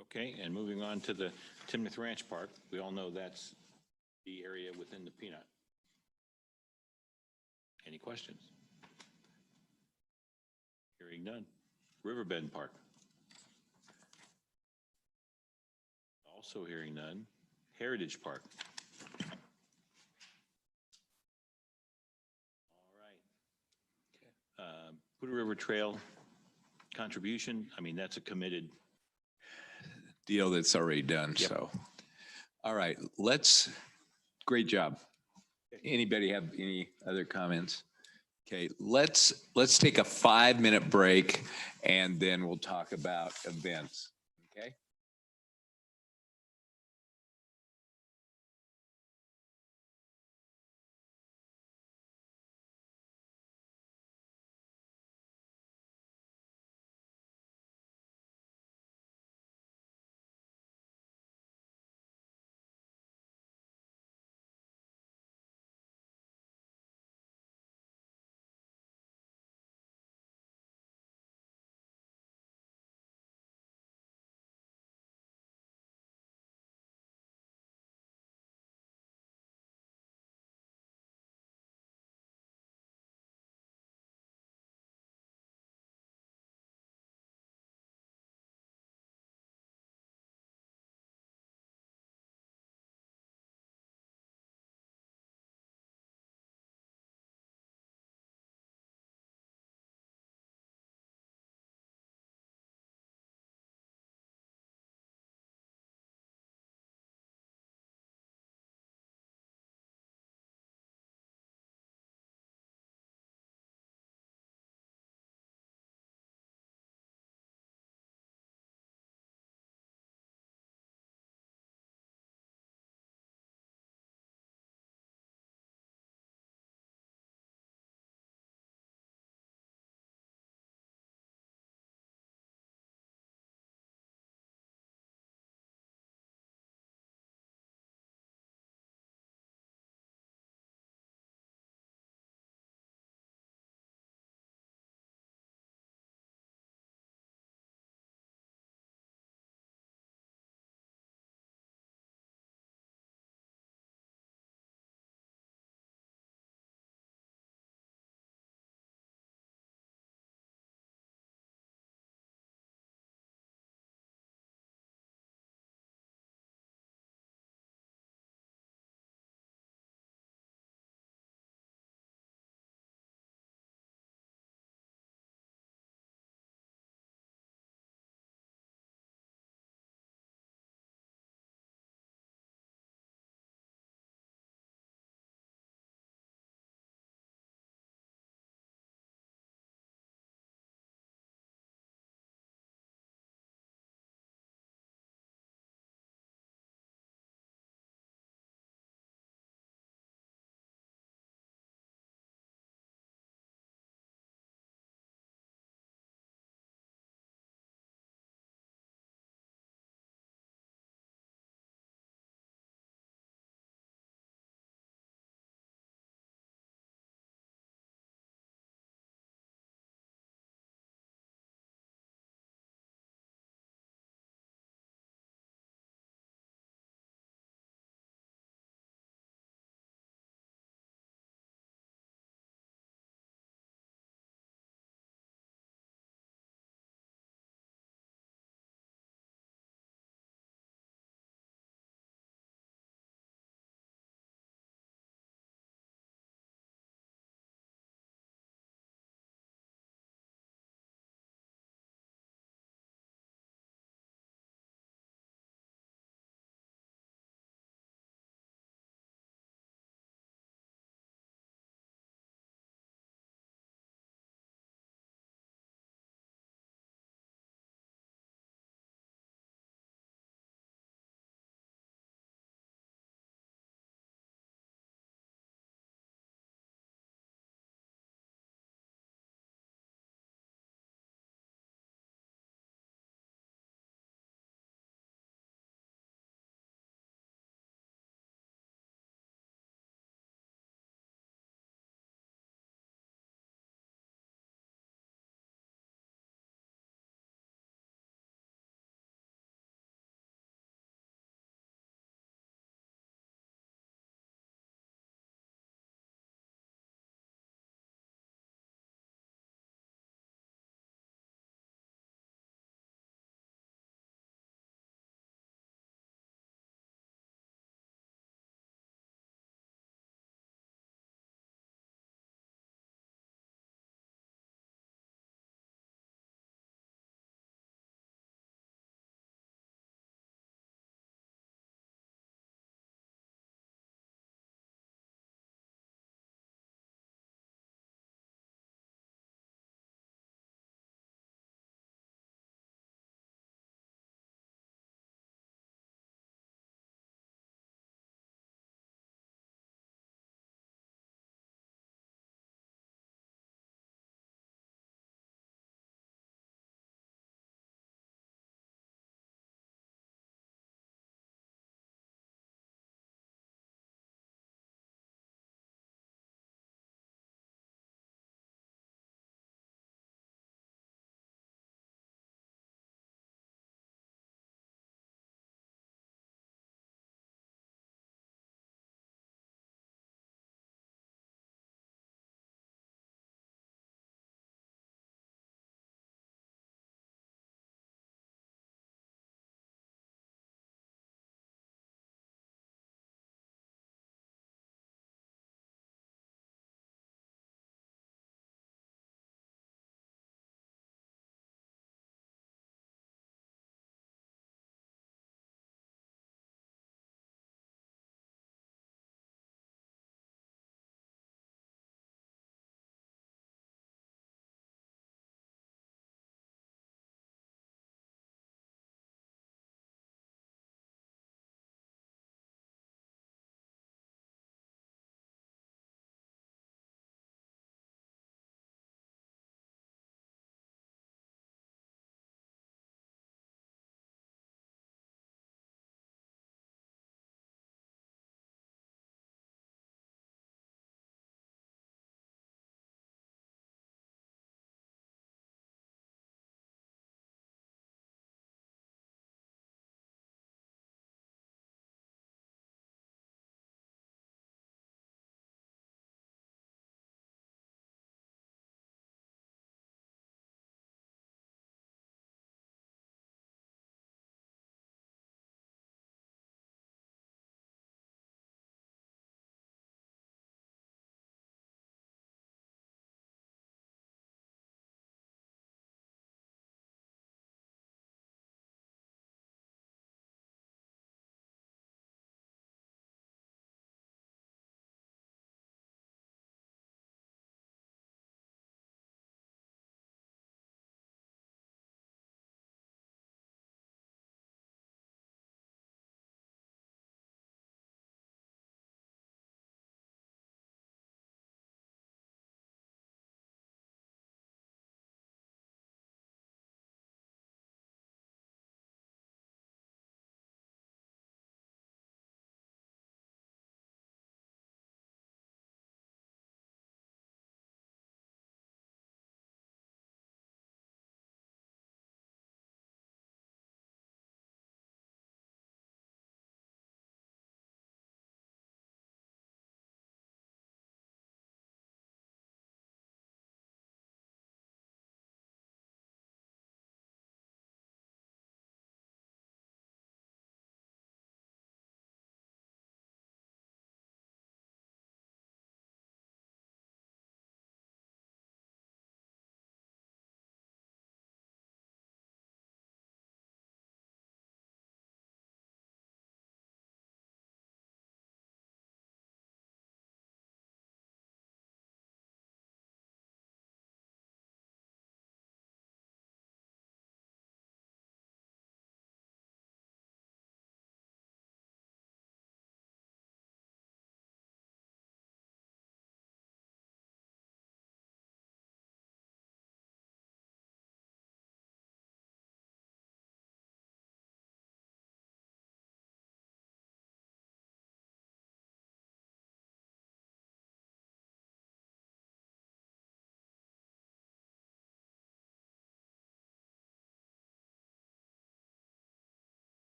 Okay, and moving on to the Timnath Ranch Park, we all know that's the area within the peanut. Any questions? Hearing none. Riverbend Park. Also hearing none. Heritage Park. All right. Poudre River Trail contribution, I mean, that's a committed deal that's already done. Yep. So, all right, great job. Anybody have any other comments? Okay, let's take a 5-minute break and then we'll talk about events. Okay.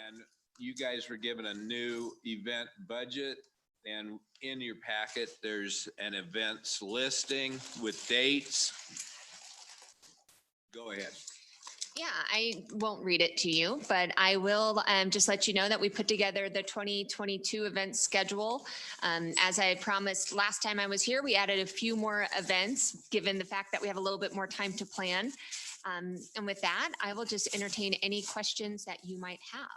And you guys were given a new event budget, and in your packet, there's an events listing with dates. Go ahead. Yeah, I won't read it to you, but I will just let you know that we put together the 2022 event schedule. As I promised last time I was here, we added a few more events, given the fact that we have a little bit more time to plan. And with that, I will just entertain any questions that you might have.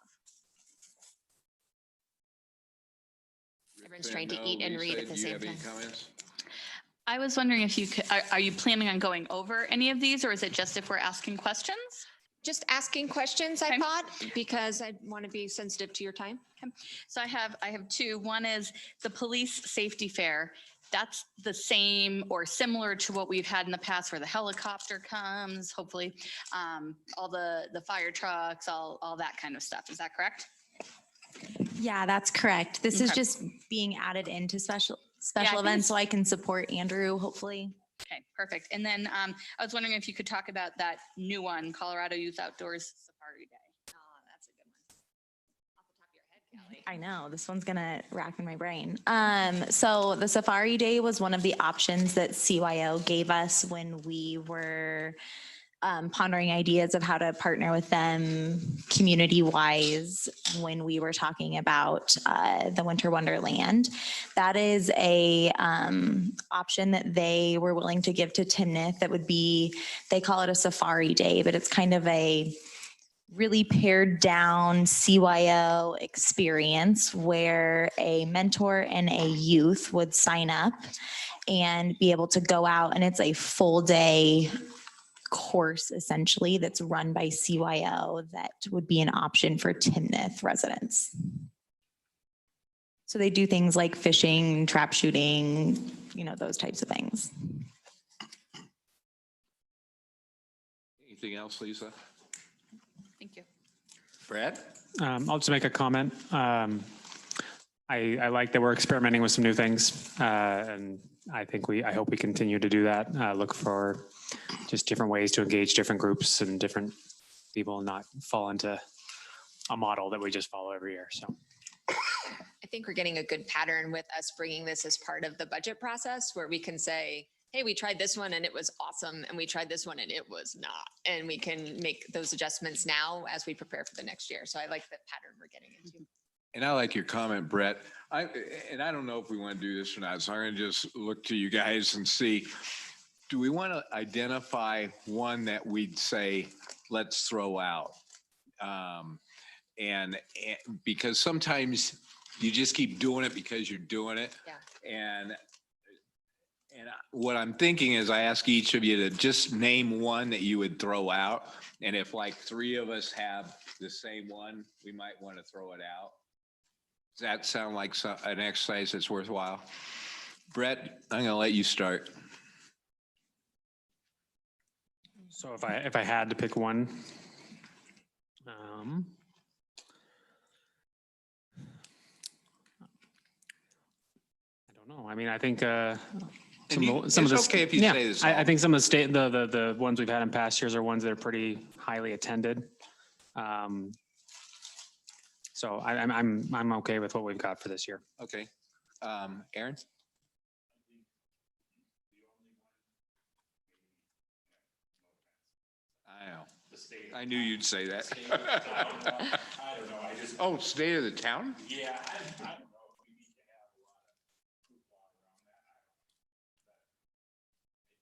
Everyone's trying to eat and read Lisa, at the do you same have any time. comments? I was wondering if you could, are you planning on going over any of these, or is it just if we're asking questions? Just asking questions, I Okay. thought, because I want to be sensitive to your time. So I have two. One is the police safety fair. That's the same or similar to what we've had in the past, where the helicopter comes, hopefully, all the fire trucks, all that kind of stuff. Is that correct? Yeah, that's correct. This is Okay. just being added into special I think events, it's- so I can support Andrew, hopefully. Okay, perfect. And then I was wondering if you could talk about that new one, Colorado Youth Outdoors Safari Day. Oh, that's a good one. Off the top of your head, Callie. I know, this one's gonna rack in my brain. So the Safari Day was one of the options that CYO gave us when we were pondering ideas of how to partner with them community-wise when we were talking about the Winter Wonderland. That is a option that they were willing to give to Timnath. That would be, they call it a Safari Day, but it's kind of a really pared down CYO experience where a mentor and a youth would sign up and be able to go out, and it's a full day course essentially that's run by CYO that would be an option for Timnath residents. So they do things like fishing, trap shooting, those types of things. Anything else, Lisa? Thank you. Brad? I'll just make a comment. I like that we're experimenting with some new things. And I hope we continue to do that. Look for just different ways to engage different groups and different people and not fall into a model that we just follow every year. So I think we're getting a good pattern with us bringing this as part of the budget process where we can say, hey, we tried this one and it was awesome. And we tried this one and it was not. And we can make those adjustments now as we prepare for the next year. So I like the pattern we're getting into. And I like your comment, Brett. I don't know if we want to do this or not, so I'm going to just look to you guys and see, do we want to identify one that we'd say, let's throw out? And because sometimes you just keep doing it because you're doing it. Yeah. And what I'm thinking is I ask each of you to just name one that you would throw out. And if like three of us have the same one, we might want to throw it out. Does that sound like an exercise that's worthwhile? Brett, I'm going to let you start. So if I had to pick one, I don't know. I mean, I think some of the okay if you say this. I think some of the ones we've had in past years are ones that are pretty highly attended. So I'm okay with what we've got for this year. Okay. Aaron? I know. I knew you'd say that. I don't know. I just. Oh, state of the town? Yeah, I don't know. We need to have a lot of hoopla around that. I wonder just how many people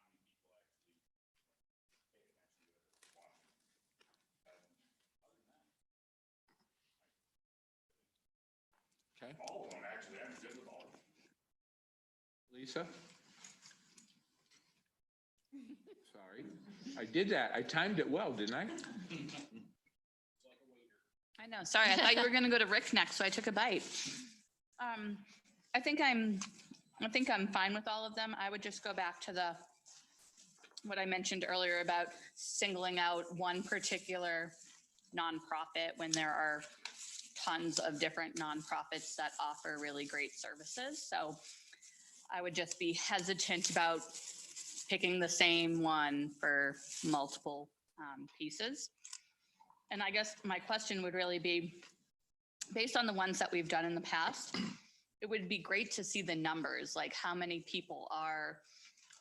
actually pay attention to it or watch it. Okay. All of them, actually. I'm good with all of them. Lisa? Sorry. I did that. I timed it well, didn't I? I know, sorry, I thought you were going to go to Rick next, so I took a bite. I think I'm fine with all of them. I would just go back to what I mentioned earlier about singling out one particular nonprofit when there are tons of different nonprofits that offer really great services. So I would just be hesitant about picking the same one for multiple pieces. And I guess my question would really be, based on the ones that we've done in the past, it would be great to see the numbers, like how many people are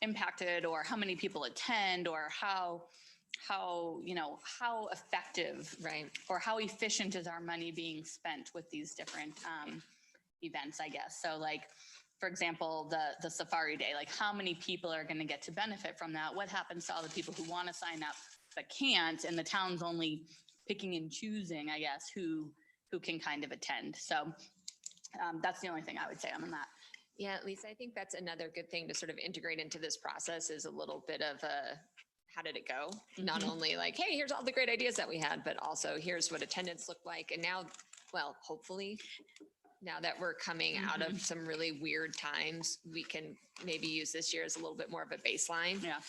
impacted or how many people attend or how effective, Right. or how efficient is our money being spent with these different events, I guess. So like, for example, the Safari Day, like how many people are going to get to benefit from that? What happens to all the people who want to sign up but can't, and the town's only picking and choosing, I guess, who can kind of attend. So that's the only thing I would say on that. Yeah, Lisa, I think that's another good thing to sort of integrate into this process is a little bit of a, how did it go? Not only like, hey, here's all the great ideas that we had, but also here's what attendance looked like. And now, well, hopefully, now that we're coming out of some really weird times, we can maybe use this year as a little bit more of a baseline. Yeah.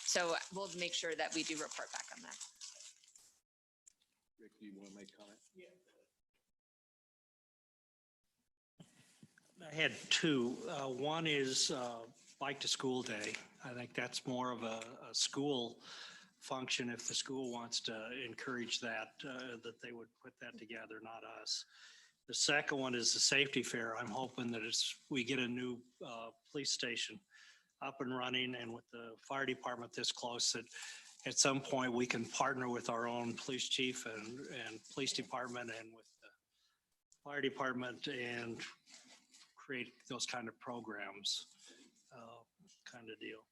So we'll make sure that we do report back on that. Rick, do you want to make a comment? Yeah. I had two. One is Bike to School Day. I think that's more of a school function. If the school wants to encourage that, that they would put that together, not us. The second one is the safety fair. I'm hoping that we get a new police station up and running, and with the fire department this close, that at some point we can partner with our own police chief and police department and with the fire department and create those kind of programs, kind of deal.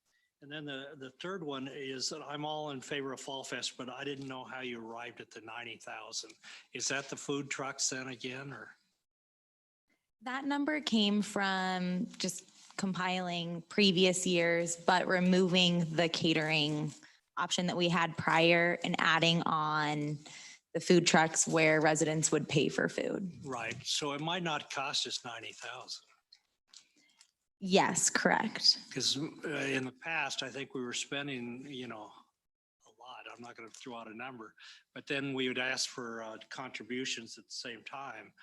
And then the third one is that I'm all in favor of Fall Fest, but I didn't know how you arrived at the 90,000. Is that the food trucks then again, or? That number came from just compiling previous years, but removing the catering option that we had prior and adding on the food trucks where residents would pay for food. Right. So it might not cost us 90,000. Yes, correct. Because in the past, I think we were spending, a lot. I'm not going to throw out a number, but then we would ask for contributions at the same time,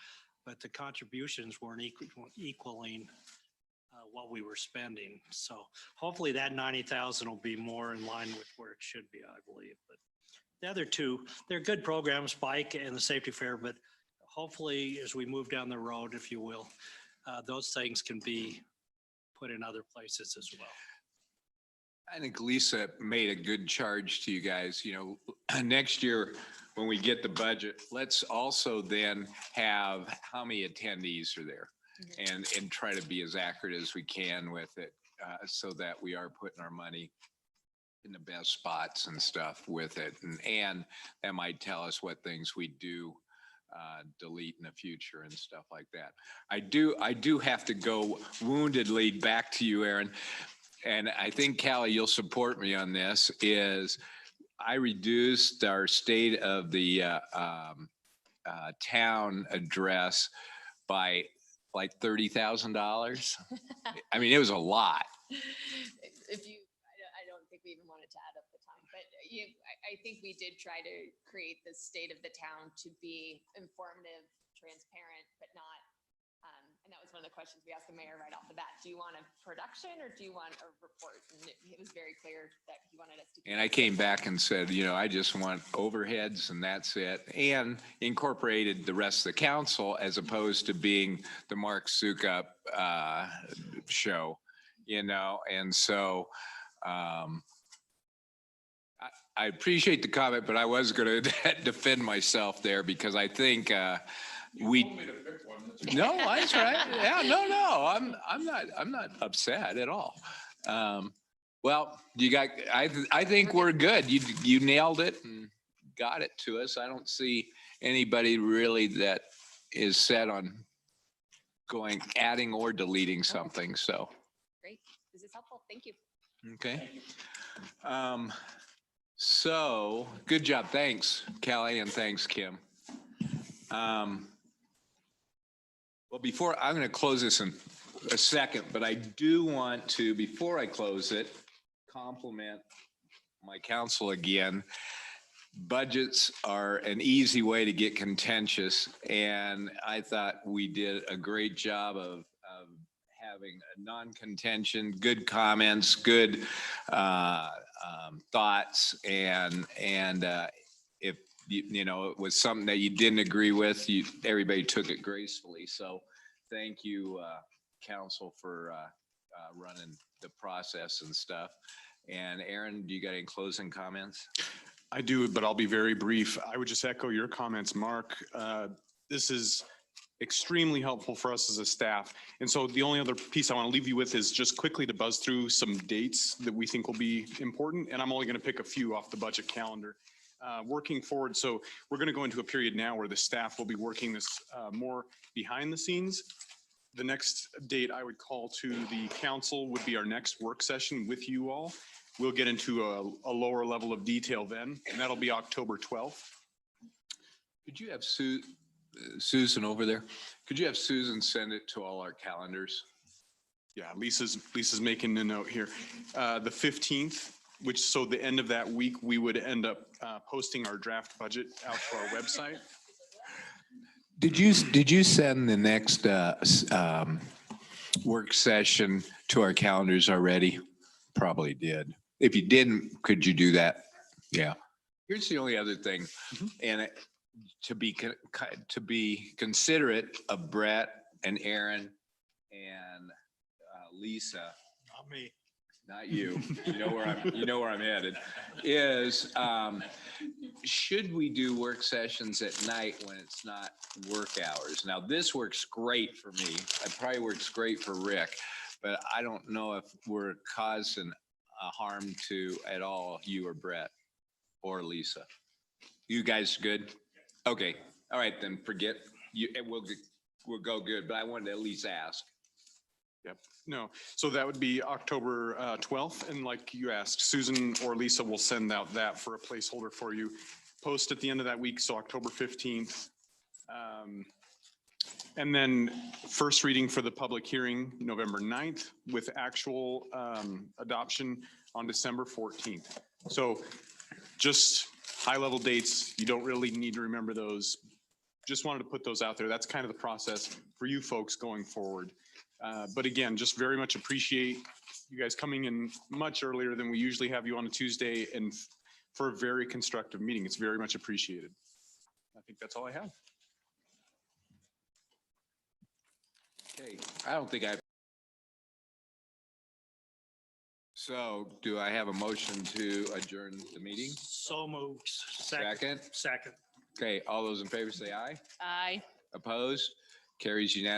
but the contributions weren't equaling what we were spending. So hopefully that 90,000 will be more in line with where it should be, I believe. But the other two, they're good programs, Bike and the Safety Fair, but hopefully as we move down the road, if you will, those things can be put in other places as well. I think Lisa made a good charge to you guys. Next year when we get the budget, let's also then have how many attendees are there and try to be as accurate as we can with it so that we are putting our money in the best spots and stuff with it. And that might tell us what things we do delete in the future and stuff like that. I do have to go woundedly back to you, Aaron. And I think, Callie, you'll support me on this, is I reduced our state of the town address by like $30,000. I mean, it was a lot. I don't think we even wanted to add up the time, but I think we did try to create the state of the town to be informative, transparent, but not, and that was one of the questions we asked the mayor right off the bat. Do you want a production or do you want a report? And it was very clear that he wanted us to. And I came back and said, I just want overheads and that's it. And incorporated the rest of the council as opposed to being the Mark Sukup show, and so I appreciate the comment, but I was going to defend myself there because I think No, that's right. Yeah, no, I'm not upset at all. Well, I think we're good. You nailed it and got it to us. I don't see anybody really that is set on adding or deleting something. So. Great. This is helpful. Thank you. Okay. So good job. Thanks, Callie, and thanks, Kim. Well, I'm going to close this in a second, but I do want to, before I close it, compliment my council again. Budgets are an easy way to get contentious, and I thought we did a great job of having a non-contention, good comments, good thoughts, and if you know, it was something that you didn't agree with, everybody took it gracefully. So thank you, council, for running the process and stuff. And Aaron, do you got any closing comments? I do, but I'll be very brief. I would just echo your comments, Mark. This is extremely helpful for us as a staff. And so the only other piece I want to leave you with is just quickly to buzz through some dates that we think will be important. And I'm only going to pick a few off the budget calendar. Working forward, so we're going to go into a period now where the staff will be working this more behind the scenes. The next date I would call to the council would be our next work session with you all. We'll get into a lower level of detail then, and that'll be October 12th. Could you have Susan over there? Could you have Susan send it to all our calendars? Yeah, Lisa's making a note here. The 15th, which, so the end of that week, we would end up posting our draft budget out to our website. Did you send the next work session to our calendars already? Probably did. If you didn't, could you do that? Yeah. Here's the only other thing, and to be considerate of Brett and Aaron and Lisa. Not me. Not you. You know where I'm headed. Is should we do work sessions at night when it's not work hours? Now, this works great for me. It probably works great for Rick, but I don't know if we're causing a harm to at all you or Brett or Lisa. You guys good? Okay. All right, then forget you. We'll go good, but I wanted to at least ask. Yep. No. So that would be October 12th. And like you asked, Susan or Lisa will send out that for a placeholder for you. Post at the end of that week. So October 15th. And then first reading for the public hearing, November 9th, with actual adoption on December 14th. So just high level dates. You don't really need to remember those. Just wanted to put those out there. That's kind of the process for you folks going forward. But again, just very much appreciate you guys coming in much earlier than we usually have you on a Tuesday, and for a very constructive meeting. It's very much appreciated. I think that's all I have. Okay, I don't think So do I have a motion to adjourn the meeting? So moved. Second? Second. Okay, all those in favor say aye. Aye. Opposed? Carries unanimously.